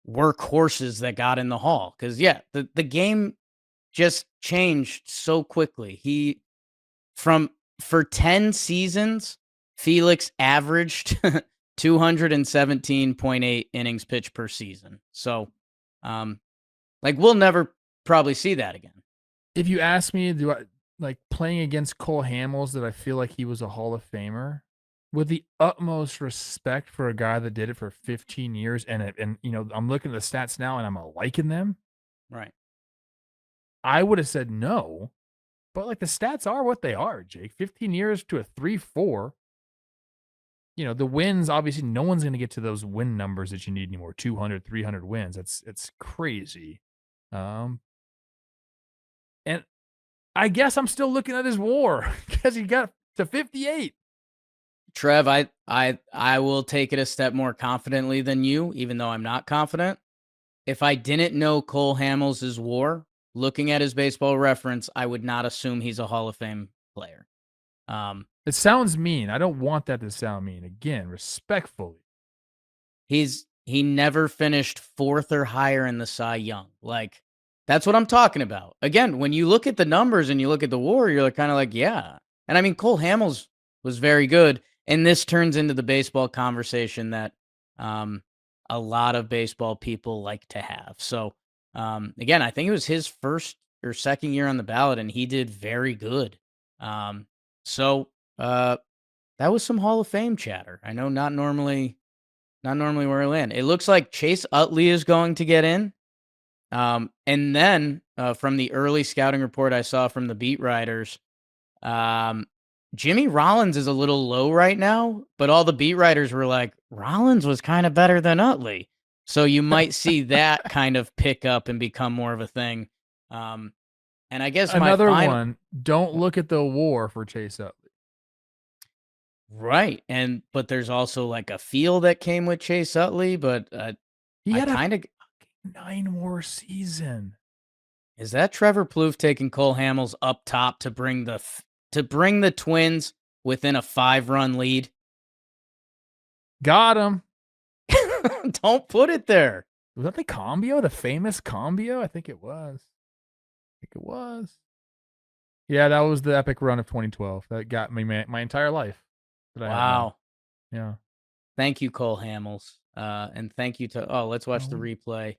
workhorses that got in the Hall. Because, the game just changed so quickly. For 10 seasons, Felix averaged 217.8 innings pitched per season. So, we'll never probably see that again. If you ask me, do I playing against Cole Hamels, that I feel like he was a Hall of Famer, with the utmost respect for a guy that did it for 15 years, and I'm looking at the stats now and I'm liking them. Right. I would have said no, but the stats are what they are, Jake. 15 years to a 3.4. The wins, obviously no one's going to get to those win numbers that you need anymore. 200, 300 wins. It's crazy. And I guess I'm still looking at his WAR because he got to 58. Trev, I will take it a step more confidently than you, even though I'm not confident. If I didn't know Cole Hamels' WAR, looking at his Baseball Reference, I would not assume he's a Hall of Fame player. It sounds mean. I don't want that to sound mean. Again, respectfully. He never finished fourth or higher in the Cy Young. That's what I'm talking about. Again, when you look at the numbers and you look at the WAR, you're kind of yeah. And I mean, Cole Hamels was very good. And this turns into the baseball conversation that a lot of baseball people like to have. So, again, I think it was his first or second year on the ballot, and he did very good. So that was some Hall of Fame chatter. I know not normally where I land. It looks like Chase Utley is going to get in. And then from the early scouting report I saw from the beat writers, Jimmy Rollins is a little low right now, but all the beat writers were like, Rollins was kind of better than Utley. So you might see that kind of pick up and become more of a thing. And I guess another one, don't look at the WAR for Chase Utley. Right. But there's also a feel that came with Chase Utley, but he had a 9 WAR season. Is that Trevor Plouffe taking Cole Hamels up top to bring the Twins within a 5-run lead? Got him. Don't put it there. Was that the combio? The famous combio? I think it was. Yeah, that was the epic run of 2012. That got me my entire life. Wow. Yeah. Thank you, Cole Hamels. And thank you to. Oh, let's watch the Oh. replay.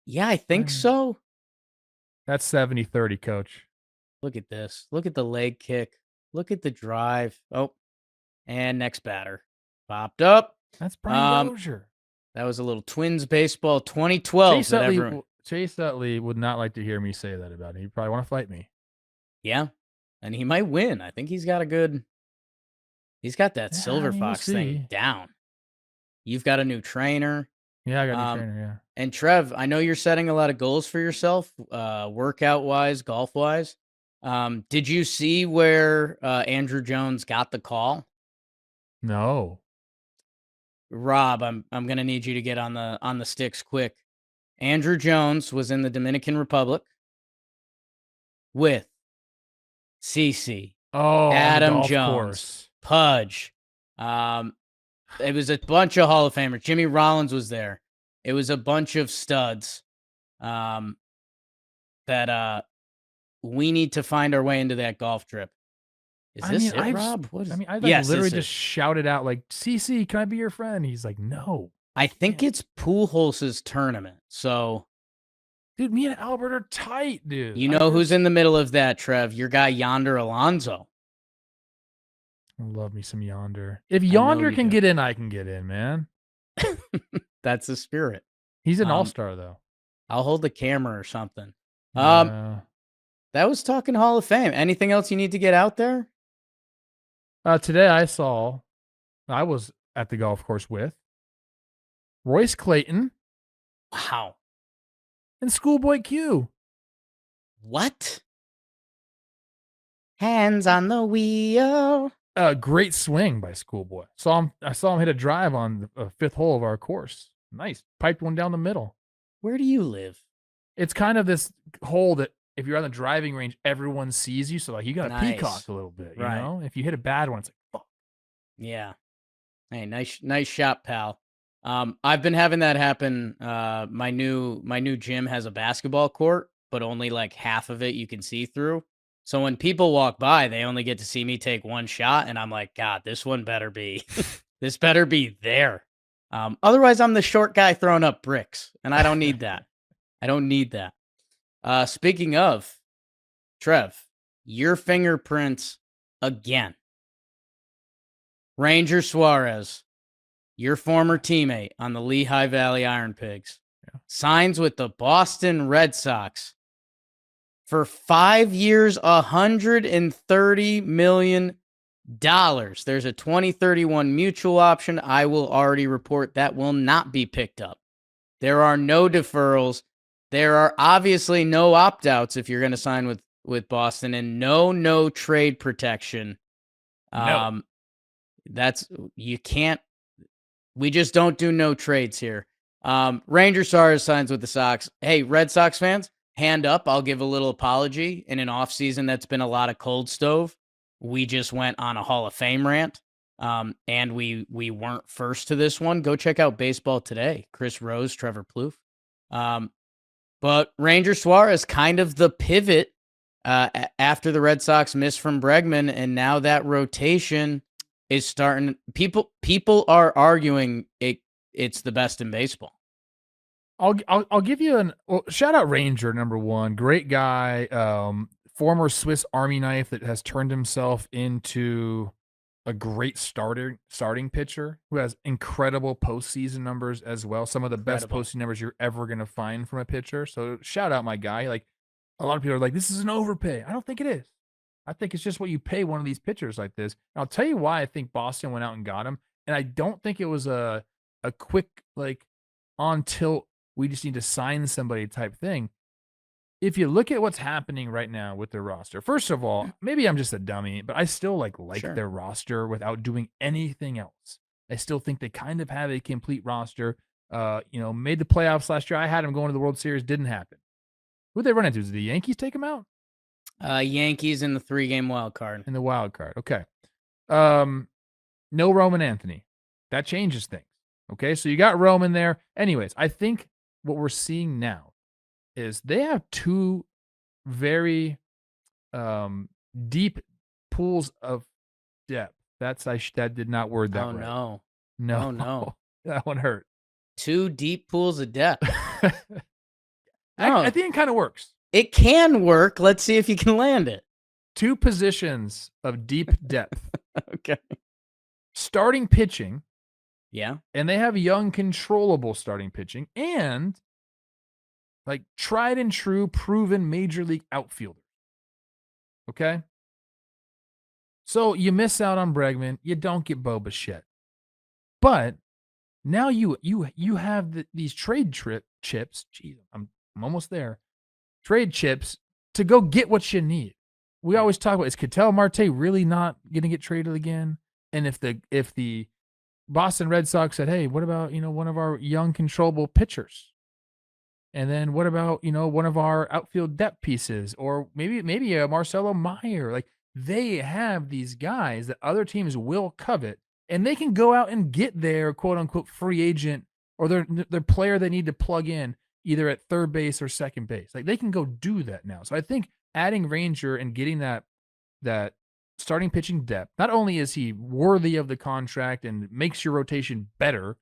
Yeah, I think so. That's 70-30, coach. Look at this. Look at the leg kick. Look at the drive. Oh, and next batter popped up. That's Brian Dozier. That was a little Twins baseball 2012. Chase Utley would not like to hear me say that about him. He'd probably want to fight me. Yeah, and he might win. I think he's got that Silver Fox thing down. You've got a new trainer. Yeah, I got a new trainer, yeah. And Trev, I know you're setting a lot of goals for yourself, workout-wise, golf-wise. Did you see where Andruw Jones got the call? No. Rob, I'm gonna need you to get on the sticks quick. Andruw Jones was in the Dominican Republic with CC, Adam Jones, Pudge. It was a bunch of Hall of Famers. Jimmy Rollins was there. It was a bunch of studs that we need to find our way into that golf trip. Is this it, Rob? I literally just shouted out, like, CC, can I be your friend? He's like, no. I think it's Pujols' tournament. So, dude, me and Albert are tight, dude. You know who's in the middle of that, Trev? Your guy Yonder Alonso. I love me some Yonder. If Yonder can get in, I can get in, man. That's the spirit. He's an all-star, though. I'll hold the camera or something. Yeah. That was talking Hall of Fame. Anything else you need to get out there? Today I was at the golf course with Royce Clayton. Wow. And Schoolboy Q. What? Hands on the wheel. Great swing by Schoolboy. I saw him hit a drive on the fifth hole of our course. Nice. Piped one down the middle. Where do you live? It's kind of this hole that if you're on the driving range, everyone sees you. So, like, you got to peacock a little bit, you know? If you hit a bad one, it's like, fuck. Yeah. Hey, nice shot, pal. I've been having that happen. My new gym has a basketball court, but only like half of it you can see through. So when people walk by, they only get to see me take one shot, and I'm like, God, this one better be, this better be there. Otherwise, I'm the short guy throwing up bricks, and I don't need that. I don't need that. Speaking of, Trev, your fingerprints again. Ranger Suarez, your former teammate on the Lehigh Valley Iron Pigs, signs with the Boston Red Sox for 5 years, $130 million. There's a 2031 mutual option. I will already report that will not be picked up. There are no deferrals. There are obviously no opt-outs if you're going to sign with Boston, and no trade protection. No. You can't. We just don't do no trades here. Ranger Suarez signs with the Sox. Hey, Red Sox fans, hand up. I'll give a little apology. In an offseason that's been a lot of cold stove, we just went on a Hall of Fame rant, and we weren't first to this one. Go check out Baseball Today. Chris Rose, Trevor Plouffe. But Ranger Suarez kind of the pivot after the Red Sox missed from Bregman, and now that rotation is starting. People are arguing it's the best in baseball. I'll give you shout out Ranger, number one. Great guy, former Swiss Army knife that has turned himself into a great starting pitcher who has incredible postseason numbers as well. Some of the best postseason numbers you're ever going to find from a pitcher. So shout out my guy. Like, a lot of people are like, this is an overpay. I don't think it is. I think it's just what you pay one of these pitchers like this. And I'll tell you why I think Boston went out and got him. And I don't think it was a quick, like, on tilt, we just need to sign somebody type thing. If you look at what's happening right now with their roster, first of all, maybe I'm just a dummy, but I still like their roster without doing anything else. I still think they kind of have a complete roster. Made the playoffs last year. I had them going to the World Series. Didn't happen. Who'd they run into? Did the Yankees take them out? Yankees in the 3-game wild card. In the wild card. Okay. No Roman Anthony. That changes things. Okay. So you got Roman there. Anyways, I think what we're seeing now is they have two very deep pools of depth. That did not word that right. No. No. Oh, no. That one hurt. 2 deep pools of depth. I think it kind of works. It can work. Let's see if you can land it. 2 positions of deep depth. Okay. Starting pitching. Yeah. And they have young, controllable starting pitching and like tried and true, proven major league outfielders. Okay. So you miss out on Bregman. You don't get Bo Bichette. But now you have these trade chips. Geez, I'm almost there. Trade chips to go get what you need. We always talk about, is Ketel Marte really not going to get traded again? And if the Boston Red Sox said, hey, what about, one of our young controllable pitchers? And then what about, one of our outfield depth pieces, or maybe a Marcelo Meyer? Like, they have these guys that other teams will covet, and they can go out and get their quote unquote free agent or their player they need to plug in either at third base or second base. Like, they can go do that now. So I think adding Ranger and getting that starting pitching depth, not only is he worthy of the contract and makes your rotation better,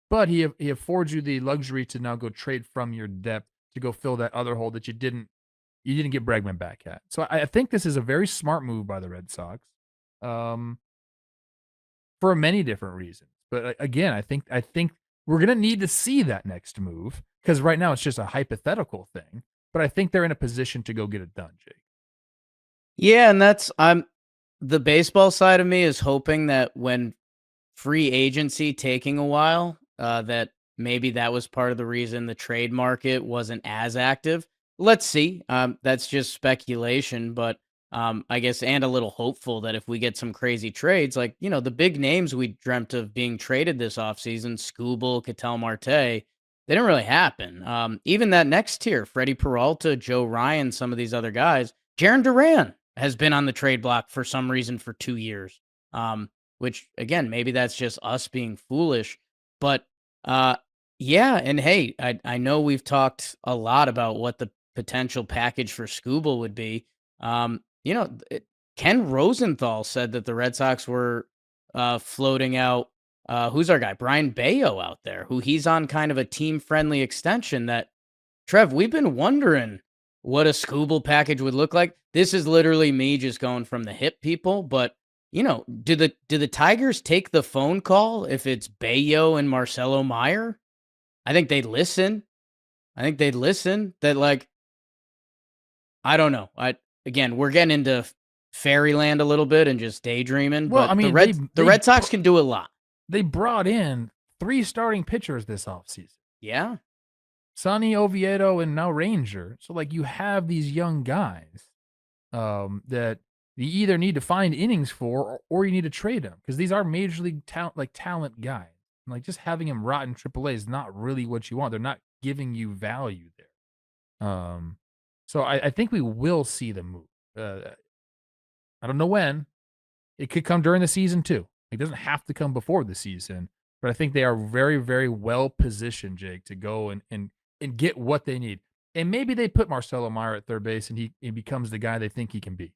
but he affords you the luxury to now go trade from your depth to go fill that other hole that you didn't get Bregman back at. So I think this is a very smart move by the Red Sox, for many different reasons. But again, I think we're gonna need to see that next move, because right now it's just a hypothetical thing. But I think they're in a position to go get it done, Jake. Yeah, and the baseball side of me is hoping that when free agency taking a while, that maybe that was part of the reason the trade market wasn't as active. Let's see. That's just speculation, but I guess, and a little hopeful that if we get some crazy trades, like, the big names we dreamt of being traded this offseason, Skubal, Ketel Marte, they didn't really happen. Even that next tier, Freddie Peralta, Joe Ryan, some of these other guys, Jarren Duran has been on the trade block for some reason for 2 years, which, again, maybe that's just us being foolish. But, yeah, and hey, I know we've talked a lot about what the potential package for Skubal would be. Ken Rosenthal said that the Red Sox were floating out, who's our guy? Brian Bayo out there, who he's on kind of a team-friendly extension that, Trev, we've been wondering what a Skubal package would look like. This is literally me just going from the hip, people, but do the Tigers take the phone call if it's Bayo and Marcelo Meyer? I think they'd listen. That, like, I don't know. Again, we're getting into fairyland a little bit and just daydreaming. Well, but I mean, the Red Sox can do a lot. They brought in 3 starting pitchers this offseason. Yeah. Sonny, Oviedo, and now Ranger. So, like, you have these young guys that you either need to find innings for or you need to trade them, because these are major league talent guys. Like, just having them rot in AAA is not really what you want. They're not giving you value there. So I think we will see them move. I don't know when. It could come during the season too. It doesn't have to come before the season, but I think they are very, very well positioned, Jake, to go and get what they need. And maybe they put Marcelo Meyer at third base and he becomes the guy they think he can be.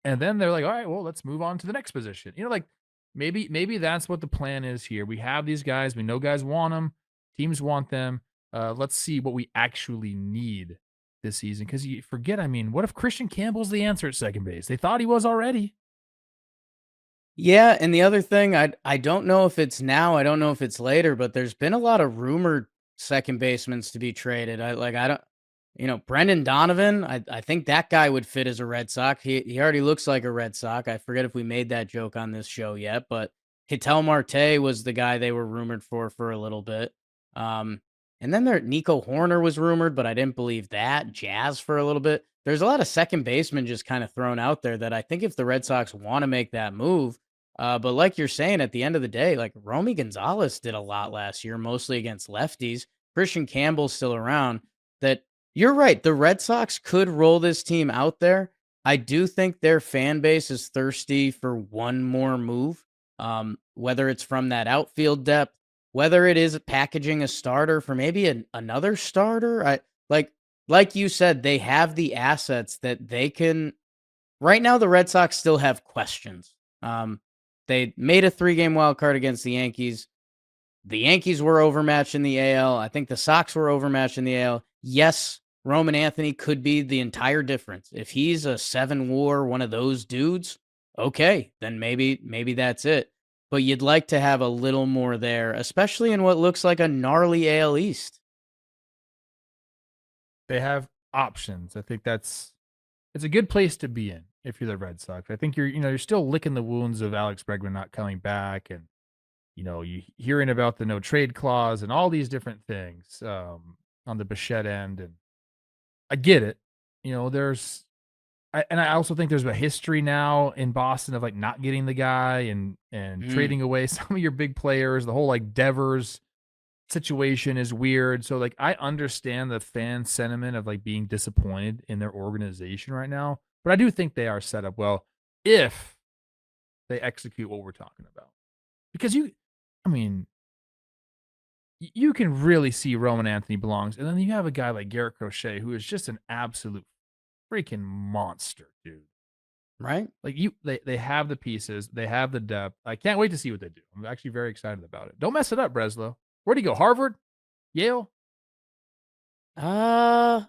And then they're like, all right, well, let's move on to the next position. Like, maybe that's what the plan is here. We have these guys. We know guys want them. Teams want them. Let's see what we actually need this season. Because you forget, what if Christian Campbell's the answer at second base? They thought he was already. Yeah, and the other thing, I don't know if it's now, I don't know if it's later, but there's been a lot of rumored second basemen to be traded. Brendan Donovan, I think that guy would fit as a Red Sox. He already looks like a Red Sox. I forget if we made that joke on this show yet, but Ketel Marte was the guy they were rumored for a little bit. And then Nico Horner was rumored, but I didn't believe that. Jazz for a little bit. There's a lot of second basemen just kind of thrown out there that I think if the Red Sox want to make that move, but like you're saying, at the end of the day, like Romy Gonzalez did a lot last year, mostly against lefties. Christian Campbell's still around. That you're right. The Red Sox could roll this team out there. I do think their fan base is thirsty for one more move, whether it's from that outfield depth, whether it is packaging a starter for maybe another starter. Like you said, they have the assets that they can. Right now, the Red Sox still have questions. They made a 3-game wild card against the Yankees. the Yankees were overmatched in the AL. I think the Sox were overmatched in the AL. Yes, Roman Anthony could be the entire difference. If he's a 7-WAR, one of those dudes, okay, then maybe that's it. But you'd like to have a little more there, especially in what looks like a gnarly AL East. They have options. I think it's a good place to be in if you're the Red Sox. I think you're still licking the wounds of Alex Bregman not coming back, and you hearing about the no trade clause and all these different things on the Bichette end, and I get it. I also think there's a history now in Boston of like not getting the guy and trading away some of your big players. The whole like Devers situation is weird. So like I understand the fan sentiment of like being disappointed in their organization right now, but I do think they are set up well if they execute what we're talking about. Because you can really see Roman Anthony belongs, and then you have a guy like Garrett Crochet who is just an absolute freaking monster, dude. Right? Like they have the pieces, they have the depth. I can't wait to see what they do. I'm actually very excited about it. Don't mess it up, Breslow. Where'd he go? Harvard? Yale? I'm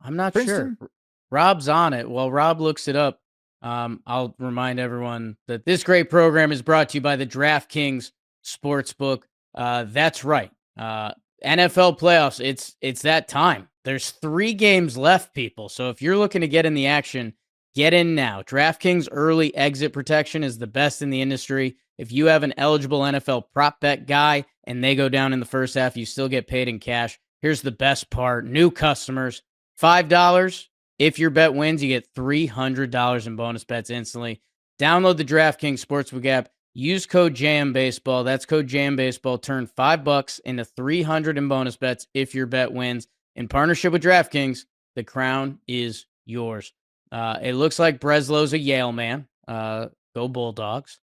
not Princeton? sure. Rob's on it. While Rob looks it up, I'll remind everyone that this great program is brought to you by the DraftKings Sportsbook. That's right. NFL playoffs, it's that time. There's 3 games left, people. So if you're looking to get in the action, get in now. DraftKings early exit protection is the best in the industry. If you have an eligible NFL prop bet guy and they go down in the first half, you still get paid in cash. Here's the best part. New customers, $5. If your bet wins, you get $300 in bonus bets instantly. Download the DraftKings Sportsbook app. Use code JMBaseball. That's code JMBaseball. Turn $5 into $300 in bonus bets if your bet wins. In partnership with DraftKings, the crown is yours. It looks like Breslow's a Yale man. Go Bulldogs.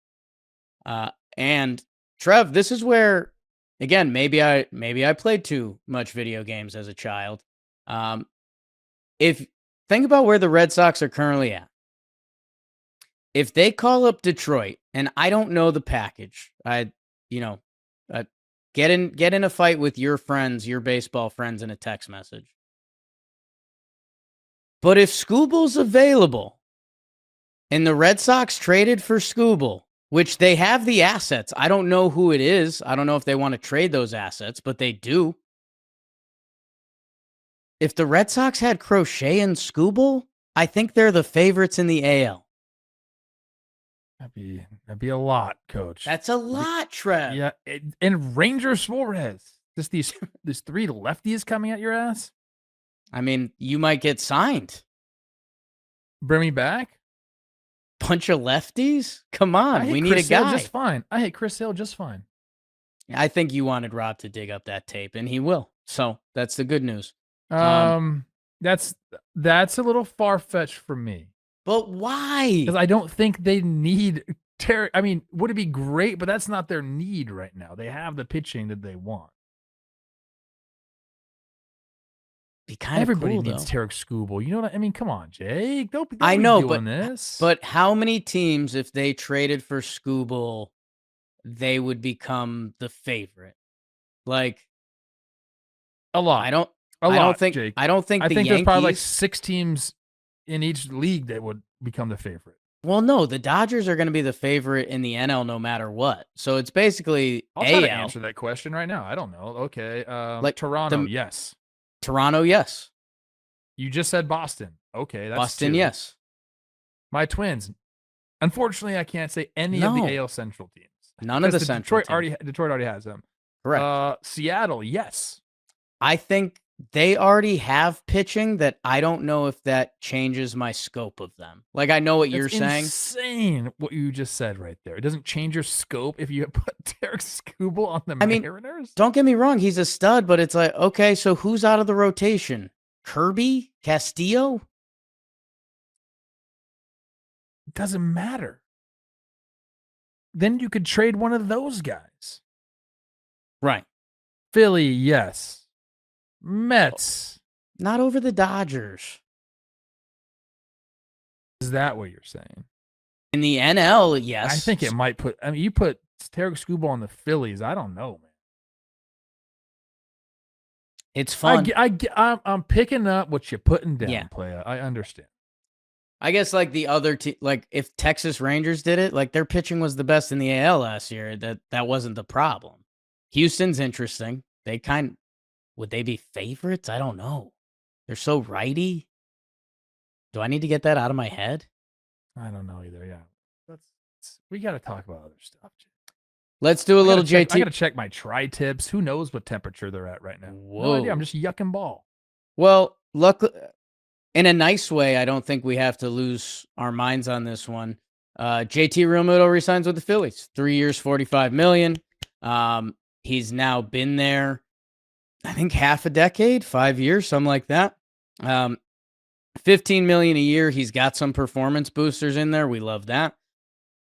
And Trev, this is where, again, maybe I played too much video games as a child. If think about where the Red Sox are currently at. If they call up Detroit, and I don't know the package, get in a fight with your friends, your baseball friends, in a text message. But if Scooble's available, and the Red Sox traded for Scooble, which they have the assets, I don't know who it is. I don't know if they want to trade those assets, but they do. If the Red Sox had Crochet and Scooble, I think they're the favorites in the AL. That'd be a lot, Coach. That's a lot, Trev. Yeah, and Ranger Suarez. Just these 3 lefties coming at your ass. I mean, you might get signed. Bring me back. Bunch of lefties? Come on, we need Chris a guy. Sale just fine. I hate Chris Sale just fine. I think you wanted Rob to dig up that tape, and he will. So that's the good news. That's a little far-fetched for me. But why? Because I don't think they need I mean, would it be great? But that's not their need right now. They have the pitching that they want. Be kind Everybody of cool, needs though. Tarek Skubal. You know what I mean? Come on, Jake. Don't I be know, doing this. But how many teams, if they traded for Scooble, they would become the favorite? Like a lot. I don't think Jake. I don't think I the think Yankees, there's probably like 6 teams in each league that would become the favorite. Well, no, the Dodgers are going to be the favorite in the NL no matter what. So it's basically I'll try to answer that question right now. I don't know. Okay. Like Toronto, yes. Toronto, yes. You just said Boston. Okay, that's Boston, 2. yes. My Twins. Unfortunately, I can't say any of the AL Central teams. None of the Central teams. Detroit already has them. Correct. Seattle, yes. I think they already have pitching that I don't know if that changes my scope of them. Like, I know what you're saying. Insane what you just said right there. It doesn't change your scope if you put Tarek Skubal on the Mariners. Don't get me wrong. He's a stud, but it's like, okay, so who's out of the rotation? Kirby? Castillo? It doesn't matter. Then you could trade one of those guys. Right. Philly, yes. Mets. Not over the Dodgers. Is that what you're saying? In the NL, yes. I think it might put, you put Tarek Skubal on the Phillies. I don't know, man. It's fun. I'm picking up what you're putting down, Yeah. player. I understand. I guess like the other like if Texas Rangers did it, like their pitching was the best in the AL last year. That wasn't the problem. Houston's interesting. Would they be favorites? I don't know. They're so righty. Do I need to get that out of my head? I don't know either. Yeah, we got to talk about other stuff. Let's do a little JT. I got to check my tri-tips. Who knows what temperature they're at right now? Whoa. No idea. I'm just yucking ball. Well, luckily, in a nice way, I don't think we have to lose our minds on this one. JT Realmuto resigns with the Phillies. 3 years, $45 million. He's now been there, I think, half a decade, 5 years, something like that. $15 million a year. He's got some performance boosters in there. We love that.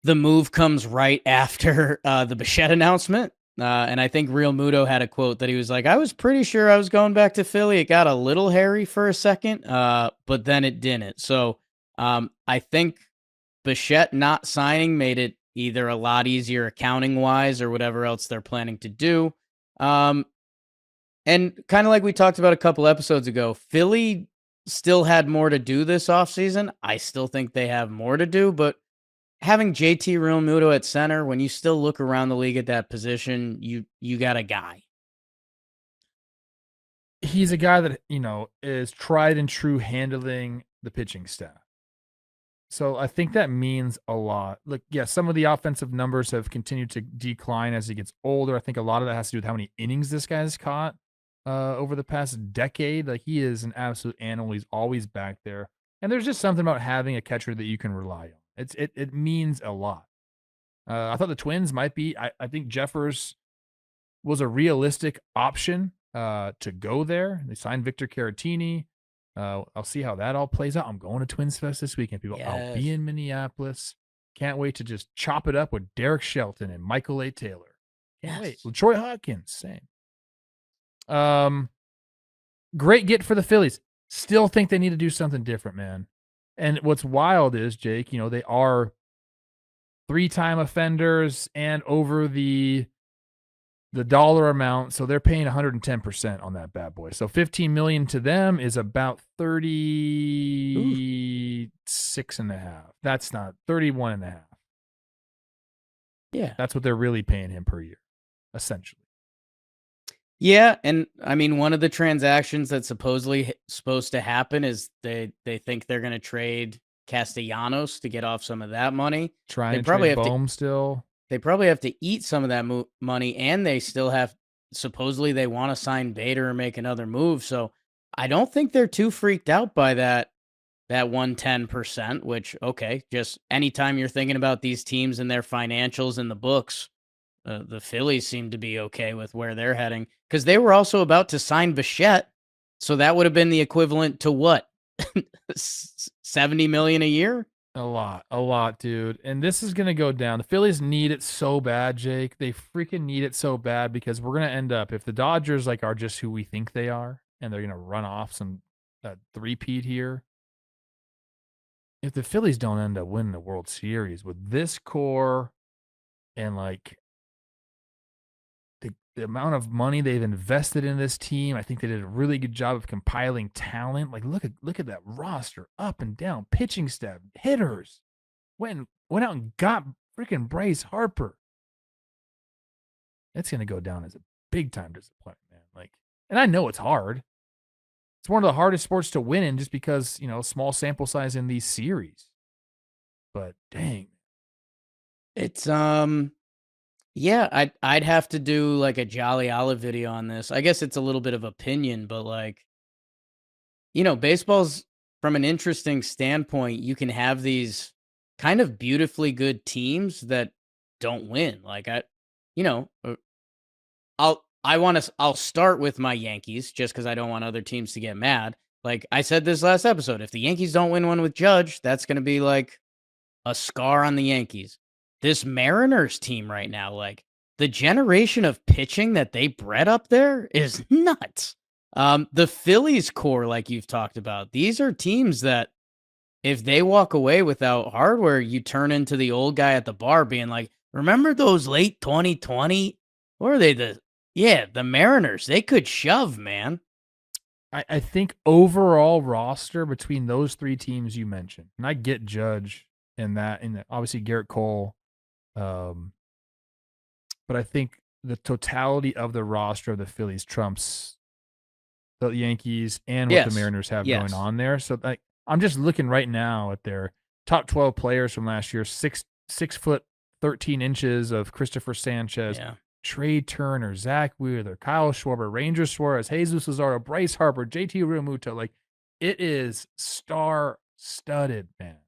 The move comes right after the Bichette announcement. And I think Realmuto had a quote that he was like, I was pretty sure I was going back to Philly. It got a little hairy for a second, but then it didn't. So I think Bichette not signing made it either a lot easier accounting-wise or whatever else they're planning to do. And kind of like we talked about a couple episodes ago, Philly still had more to do this offseason. I still think they have more to do, but having JT Realmuto at center, when you still look around the league at that position, you got a guy. He's a guy that, is tried and true handling the pitching staff. So I think that means a lot. Look, yeah, some of the offensive numbers have continued to decline as he gets older. I think a lot of that has to do with how many innings this guy's caught over the past decade. Like, he is an absolute animal. He's always back there. And there's just something about having a catcher that you can rely on. It means a lot. I thought the Twins might be. I think Jeffers was a realistic option to go there. They signed Victor Caratini. I'll see how that all plays out. I'm going to Twins Fest this weekend, people. Yes. I'll be in Minneapolis. Can't wait to just chop it up with Derek Shelton and Michael A. Taylor. Can't wait. LaTroy Hawkins, same. Great get for the Phillies. Still think they need to do something different, man. And what's wild is, Jake, they are 3-time offenders and over the dollar amount, so they're paying 110% on that bad boy. So $15 million to them is about 36.5. That's not 31.5. Yeah, that's what they're really paying him per year, essentially. Yeah, and I mean, one of the transactions that's supposedly supposed to happen is they think they're going to trade Castellanos to get off some of that money. Trying to trade Bohm still. They probably have to eat some of that money, and they still have, supposedly they want to sign Bader or make another move. So I don't think they're too freaked out by that 110%, which, okay, just anytime you're thinking about these teams and their financials in the books, the Phillies seem to be okay with where they're heading, because they were also about to sign Bichette. So that would have been the equivalent to what? $70 million a year? A lot, dude. And this is going to go down. The Phillies need it so bad, Jake. They freaking need it so bad, because we're going to end up, if the Dodgers are just who we think they are, and they're going to run off some three-peat here. If the Phillies don't end up winning the World Series with this core and the amount of money they've invested in this team, I think they did a really good job of compiling talent. Look at that roster, up and down, pitching staff, hitters. Went out and got freaking Bryce Harper. It's gonna go down as a big time disappointment, man. And I know it's hard. It's one of the hardest sports to win in, just because small sample size in these series. But dang, it's yeah, I'd have to do a Jolly Olive video on this. I guess it's a little bit of opinion, but baseball's, from an interesting standpoint, you can have these kind of beautifully good teams that don't win. I'll start with my Yankees, just because I don't want other teams to get mad. I said this last episode, if the Yankees don't win one with Judge, that's going to be a scar on the Yankees. This Mariners team right now, the generation of pitching that they bred up there is nuts. The Phillies core, like you've talked about, these are teams that if they walk away without hardware, you turn into the old guy at the bar being like, remember those late 2020? Or are they the Mariners? They could shove, man. I think overall roster between those three teams you mentioned, and I get Judge in that, obviously Garrett Cole, but I think the totality of the roster of the Phillies trumps the Yankees and what the Mariners have going on there. So like, I'm just looking right now at their top 12 players from last year, 6'13" of Christopher Sanchez, Trey Turner, Zach Wheeler, Kyle Schwarber, Ranger Suarez, Jesus Luzardo, Bryce Harper, JT Realmuto. Like, it is star-studded, man.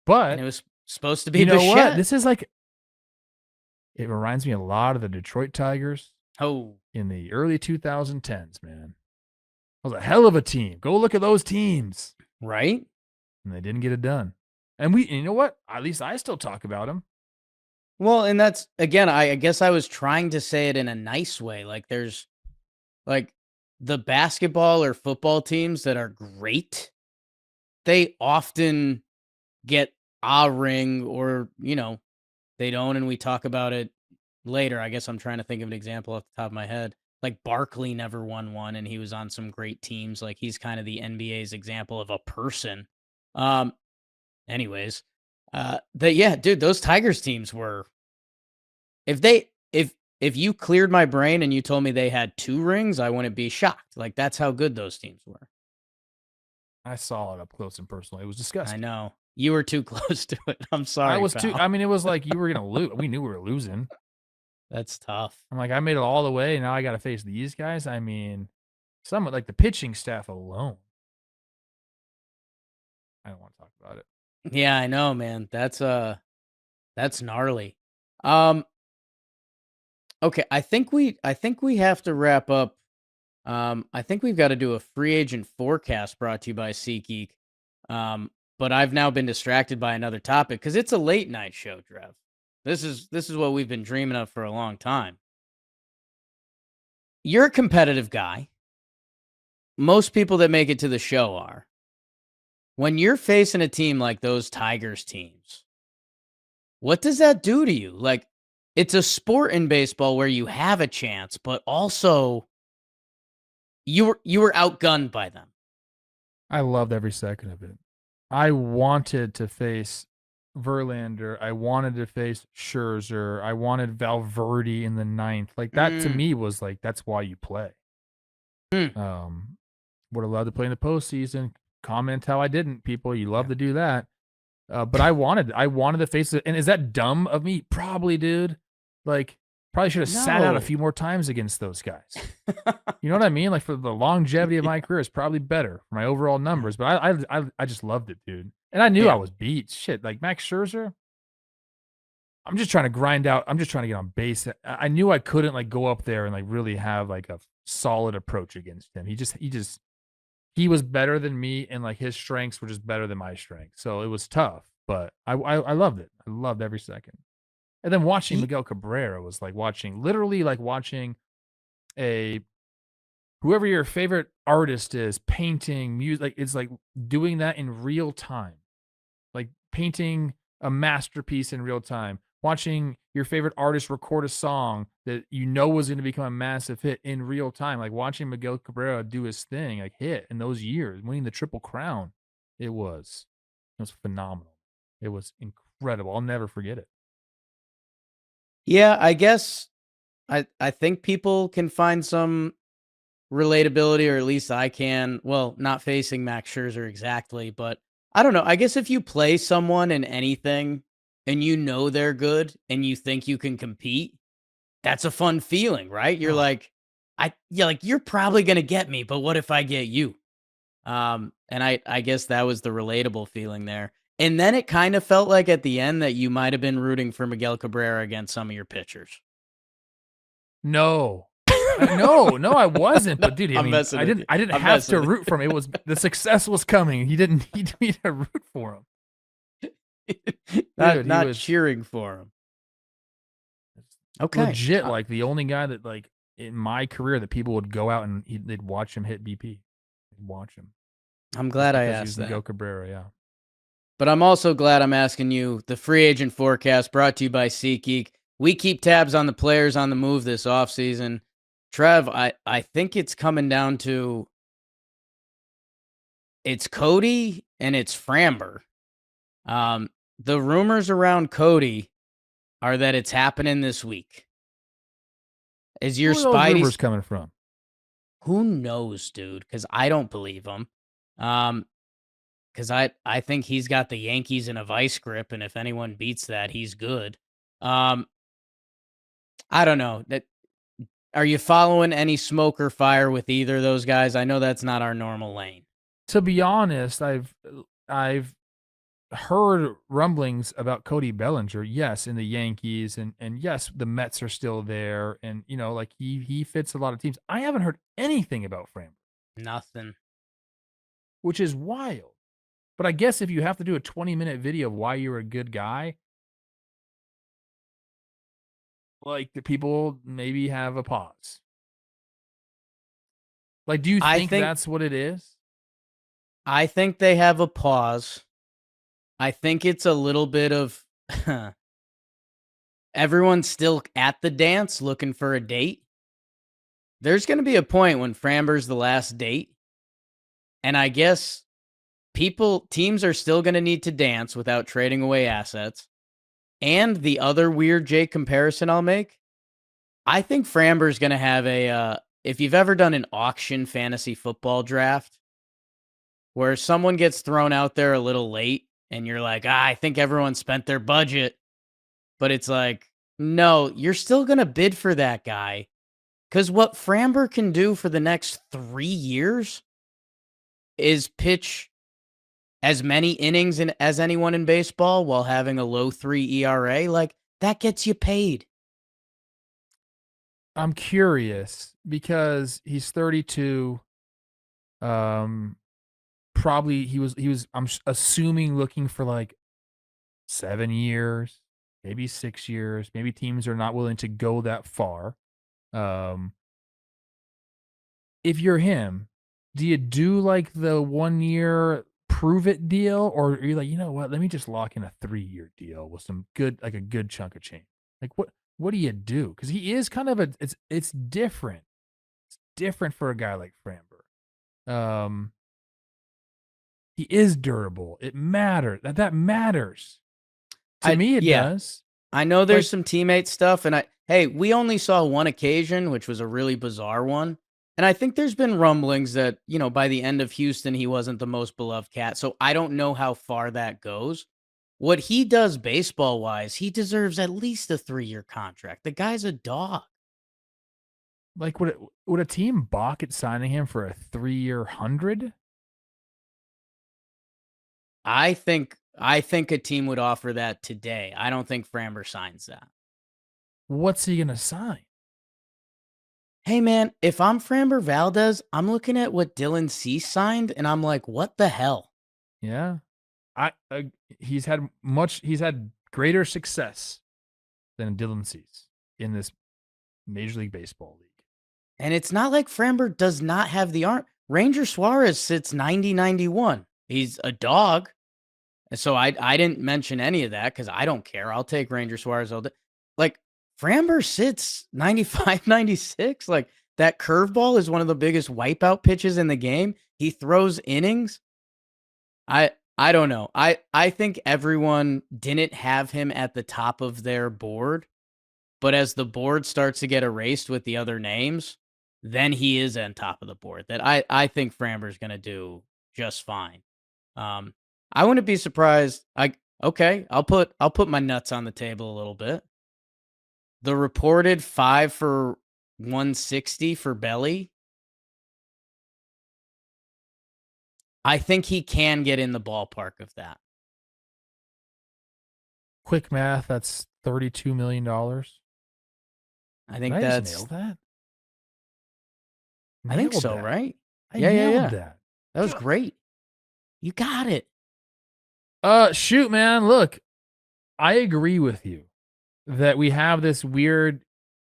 But and it was supposed to be you know Bichette. what? This is like, it reminds me a lot of the Detroit Tigers in the early 2010s, man. That was a hell of a team. Go look at those teams. Right? And they didn't get it done. And you know what? At least I still talk about them. Well, and that's, again, I guess I was trying to say it in a nice way. Like, there's, like, the basketball or football teams that are great, they often get a ring or, they don't, and we talk about it later. I guess I'm trying to think of an example off the top of my head. Like, Barkley never won one, and he was on some great teams. Like, he's kind of the NBA's example of a person. Anyways, dude, those Tigers teams were, if you cleared my brain and you told me they had 2 rings, I wouldn't be shocked. Like, that's how good those teams were. I saw it up close and personal. It was disgusting. I know. You were too close to it. I'm sorry. I was pal. too. I mean, it was like you were gonna lose. We knew we were losing. That's tough. I'm like, I made it all the way. Now I got to face these guys. I mean, some like the pitching staff alone. I don't want to talk about it. Yeah, I know, man. That's gnarly. Okay, I think we have to wrap up. I think we've got to do a free agent forecast brought to you by SeatGeek. But I've now been distracted by another topic because it's a late night show, Trev. This is what we've been dreaming of for a long time. You're a competitive guy. Most people that make it to the show are. When you're facing a team like those Tigers teams, what does that do to you? Like, it's a sport in baseball where you have a chance, but also you were outgunned by them. I loved every second of it. I wanted to face Verlander. I wanted to face Scherzer. I wanted Valverde in the 9th. Like, that to me was like, that's why you play. Would have loved to play in the postseason. Comment how I didn't, people. You love to do that. But I wanted to face it. And is that dumb of me? Probably, dude. Like, probably should have sat out a few more times against those guys. You know what I mean? Like, for the longevity of my career, it's probably better for my overall numbers. But I just loved it, dude. And I knew I was beat. Shit, like Max Scherzer, I'm just trying to grind out. I'm just trying to get on base. I knew I couldn't like go up there and like really have like a solid approach against him. He was better than me, and like his strengths were just better than my strengths. So it was tough, but I loved it. I loved every second. And then watching Miguel Cabrera was like literally watching whoever your favorite artist is painting music. Like, it's like doing that in real time, like painting a masterpiece in real time, watching your favorite artist record a song that you know was going to become a massive hit in real time, like watching Miguel Cabrera do his thing, like hit in those years, winning the Triple Crown. It was phenomenal. It was incredible. I'll never forget it. Yeah, I guess I think people can find some relatability, or at least I can. Well, not facing Max Scherzer exactly, but I don't know. I guess if you play someone in anything and you know they're good and you think you can compete, that's a fun feeling, right? You're like, you're probably gonna get me, but what if I get you? And I guess that was the relatable feeling there. And then it kind of felt like at the end that you might have been rooting for Miguel Cabrera against some of your pitchers. No, I wasn't. But dude, I didn't have to root for him. It was the success was coming. He didn't need me to root for him. Not cheering for him. Okay, legit. Like the only guy that like in my career that people would go out and they'd watch him hit BP. Watch him. I'm glad I asked that. Miguel Cabrera, yeah. But I'm also glad I'm asking you the free agent forecast brought to you by SeatGeek. We keep tabs on the players on the move this offseason. Trev, I think it's coming down to it's Cody and it's Framber. The rumors around Cody are that it's happening this week. Is your Where are those Spidey? rumors coming from? Who knows, dude? Because I don't believe him. Because I think he's got the Yankees in a vice grip, and if anyone beats that, he's good. I don't know. Are you following any smoke or fire with either of those guys? I know that's not our normal lane. To be honest, I've heard rumblings about Cody Bellinger, yes, in the Yankees, and yes, the Mets are still there, and like he fits a lot of teams. I haven't heard anything about Framber, Nothing. which is wild. But I guess if you have to do a 20-minute video of why you're a good guy, like the people maybe have a pause. Like, do you think that's what it is? I think they have a pause. I think it's a little bit of everyone's still at the dance looking for a date. There's going to be a point when Framber's the last date. And I guess teams are still going to need to dance without trading away assets. And the other weird Jake comparison I'll make, I think Framber's going to have if you've ever done an auction fantasy football draft where someone gets thrown out there a little late and you're like, I think everyone spent their budget. But it's like, no, you're still going to bid for that guy. Because what Framber can do for the next 3 years is pitch as many innings as anyone in baseball while having a low 3 ERA. Like, that gets you paid. I'm curious because he's 32. Probably he was I'm assuming looking for like 7 years, maybe 6 years. Maybe teams are not willing to go that far. If you're him, do you do like the 1 year prove it deal, or are you like, you know what, let me just lock in a 3-year deal with some good, like a good chunk of change? Like what do you do? Because he is kind of it's different. It's different for a guy like Framber. He is durable. It matters. That matters. To me, it does. I know there's some teammate stuff, and we only saw one occasion, which was a really bizarre one. And I think there's been rumblings that, by the end of Houston, he wasn't the most beloved cat. So I don't know how far that goes. What he does baseball-wise, he deserves at least a 3-year contract. The guy's a dog. Like, would a team balk at signing him for a 3-year $100? I think a team would offer that today. I don't think Framber signs that. What's he going to sign? Hey, man, if I'm Framber Valdez, I'm looking at what Dylan Cease signed, and I'm like, what the hell? Yeah. He's had greater success than Dylan Cease in this Major League Baseball league. And it's not like Framber does not have the arm. Ranger Suarez sits 90-91. He's a dog. So I didn't mention any of that because I don't care. I'll take Ranger Suarez all day. Like, Framber sits 95-96. Like, that curveball is one of the biggest wipeout pitches in the game. He throws innings. I don't know. I think everyone didn't have him at the top of their board. But as the board starts to get erased with the other names, then he is on top of the board. That I think Framber's going to do just fine. I wouldn't be surprised. I'll put my nuts on the table a little bit. The reported 5 for 160 for Belly. I think he can get in the ballpark of that. Quick math, that's $32 million. I think Did I that's just nail that. I think Nailed so, that. right? I Yeah. nailed that. That was great. You got it. Shoot, man. Look, I agree with you that we have this weird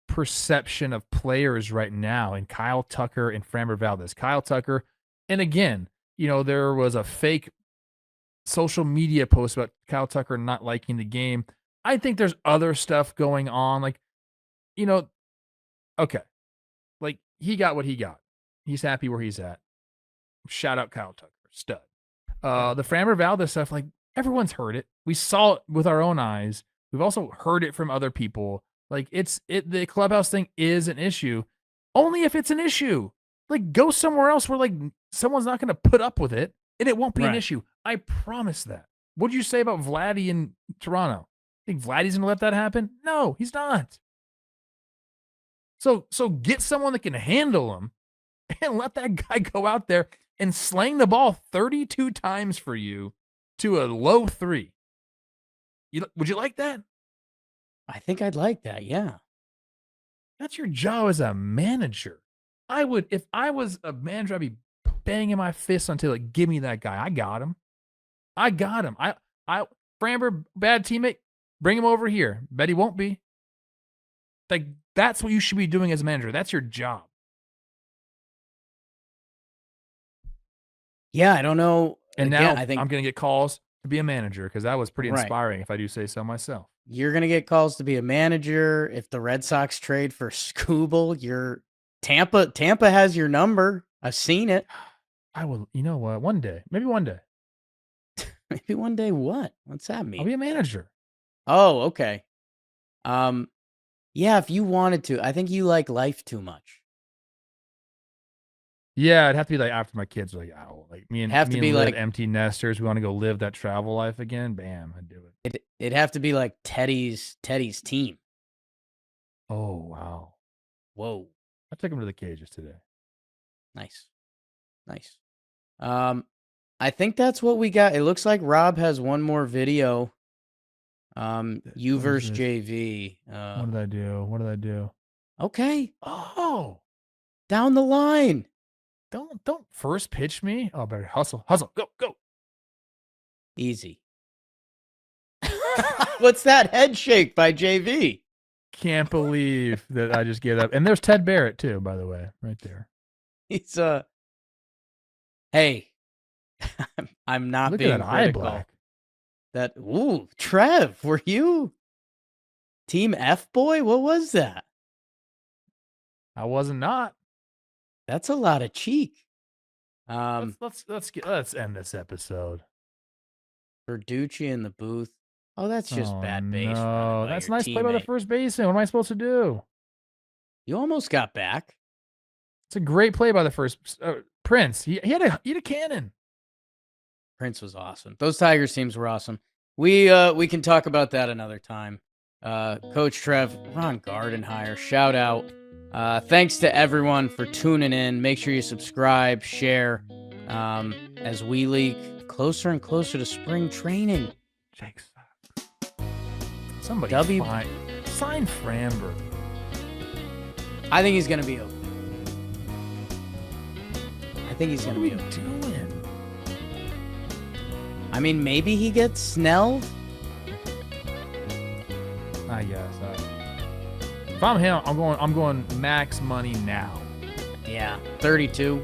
perception of players right now in Kyle Tucker and Framber Valdez. Kyle Tucker, and again, there was a fake social media post about Kyle Tucker not liking the game. I think there's other stuff going on. Like, okay. Like, he got what he got. He's happy where he's at. Shout out Kyle Tucker, stud. The Framber Valdez stuff, like, everyone's heard it. We saw it with our own eyes. We've also heard it from other people. Like, the clubhouse thing is an issue. Only if it's an issue. Like, go somewhere else where, like, someone's not going to put up with it, and it won't be an issue. I promise that. What'd you say about Vladdy in Toronto? Think Vladdy's going to let that happen? No, he's not. So get someone that can handle him and let that guy go out there and slang the ball 32 times for you to a low 3. Would you like that? I think I'd like that, yeah. That's your job as a manager. I would, if I was a manager, I'd be banging my fists until like, give me that guy. I got him. Framber, bad teammate, bring him over here. Bet he won't be. Like, that's what you should be doing as a manager. That's your job. Yeah, I don't know. And Again, now I think I'm going to get calls to be a manager because that was pretty inspiring, if I do say so myself. You're going to get calls to be a manager. If the Red Sox trade for Skubal, Tampa has your number. I've seen it. I will, you know what? One day, maybe one day. Maybe one day what? What's that mean? I'll be a manager. Oh, okay. Yeah, if you wanted to. I think you like life too much. Yeah, it'd have to be like after my kids are like, oh, like me and be Liv, like empty nesters. We want to go live that travel life again. Bam, I'd do it. It'd have to be like Teddy's team. Oh, wow. Whoa. I took him to the cages today. Nice. I think that's what we got. It looks like Rob has one more video. You versus JV. What did I do? Okay. Oh, Down the line. Don't first pitch me. Oh, better hustle, go. Easy. What's that head shake by JV? Can't believe that I just gave up. And there's Ted Barrett too, by the way, right there. He's hey, I'm not Look being at that critical. eye black. Ooh, Trev, were you Team F boy? What was that? I wasn't not. That's a lot of cheek. Let's end this episode. Verducci in the booth. Oh, that's just bad base. No, that's a nice play by the first baseman. What am I supposed to do? You almost got back. It's a great play by the first Prince. He had a cannon. Prince was awesome. Those Tigers teams were awesome. We can talk about that another time. Coach Trev, Ron Gardenhire, shout out. Thanks to everyone for tuning in. Make sure you subscribe, share, as we leak closer and closer to spring training. Jake, somebody sign Framber. I think he's gonna be okay. What are we doing? I mean, maybe he gets Snelled. I guess. If I'm him, I'm going max money now. Yeah, 32.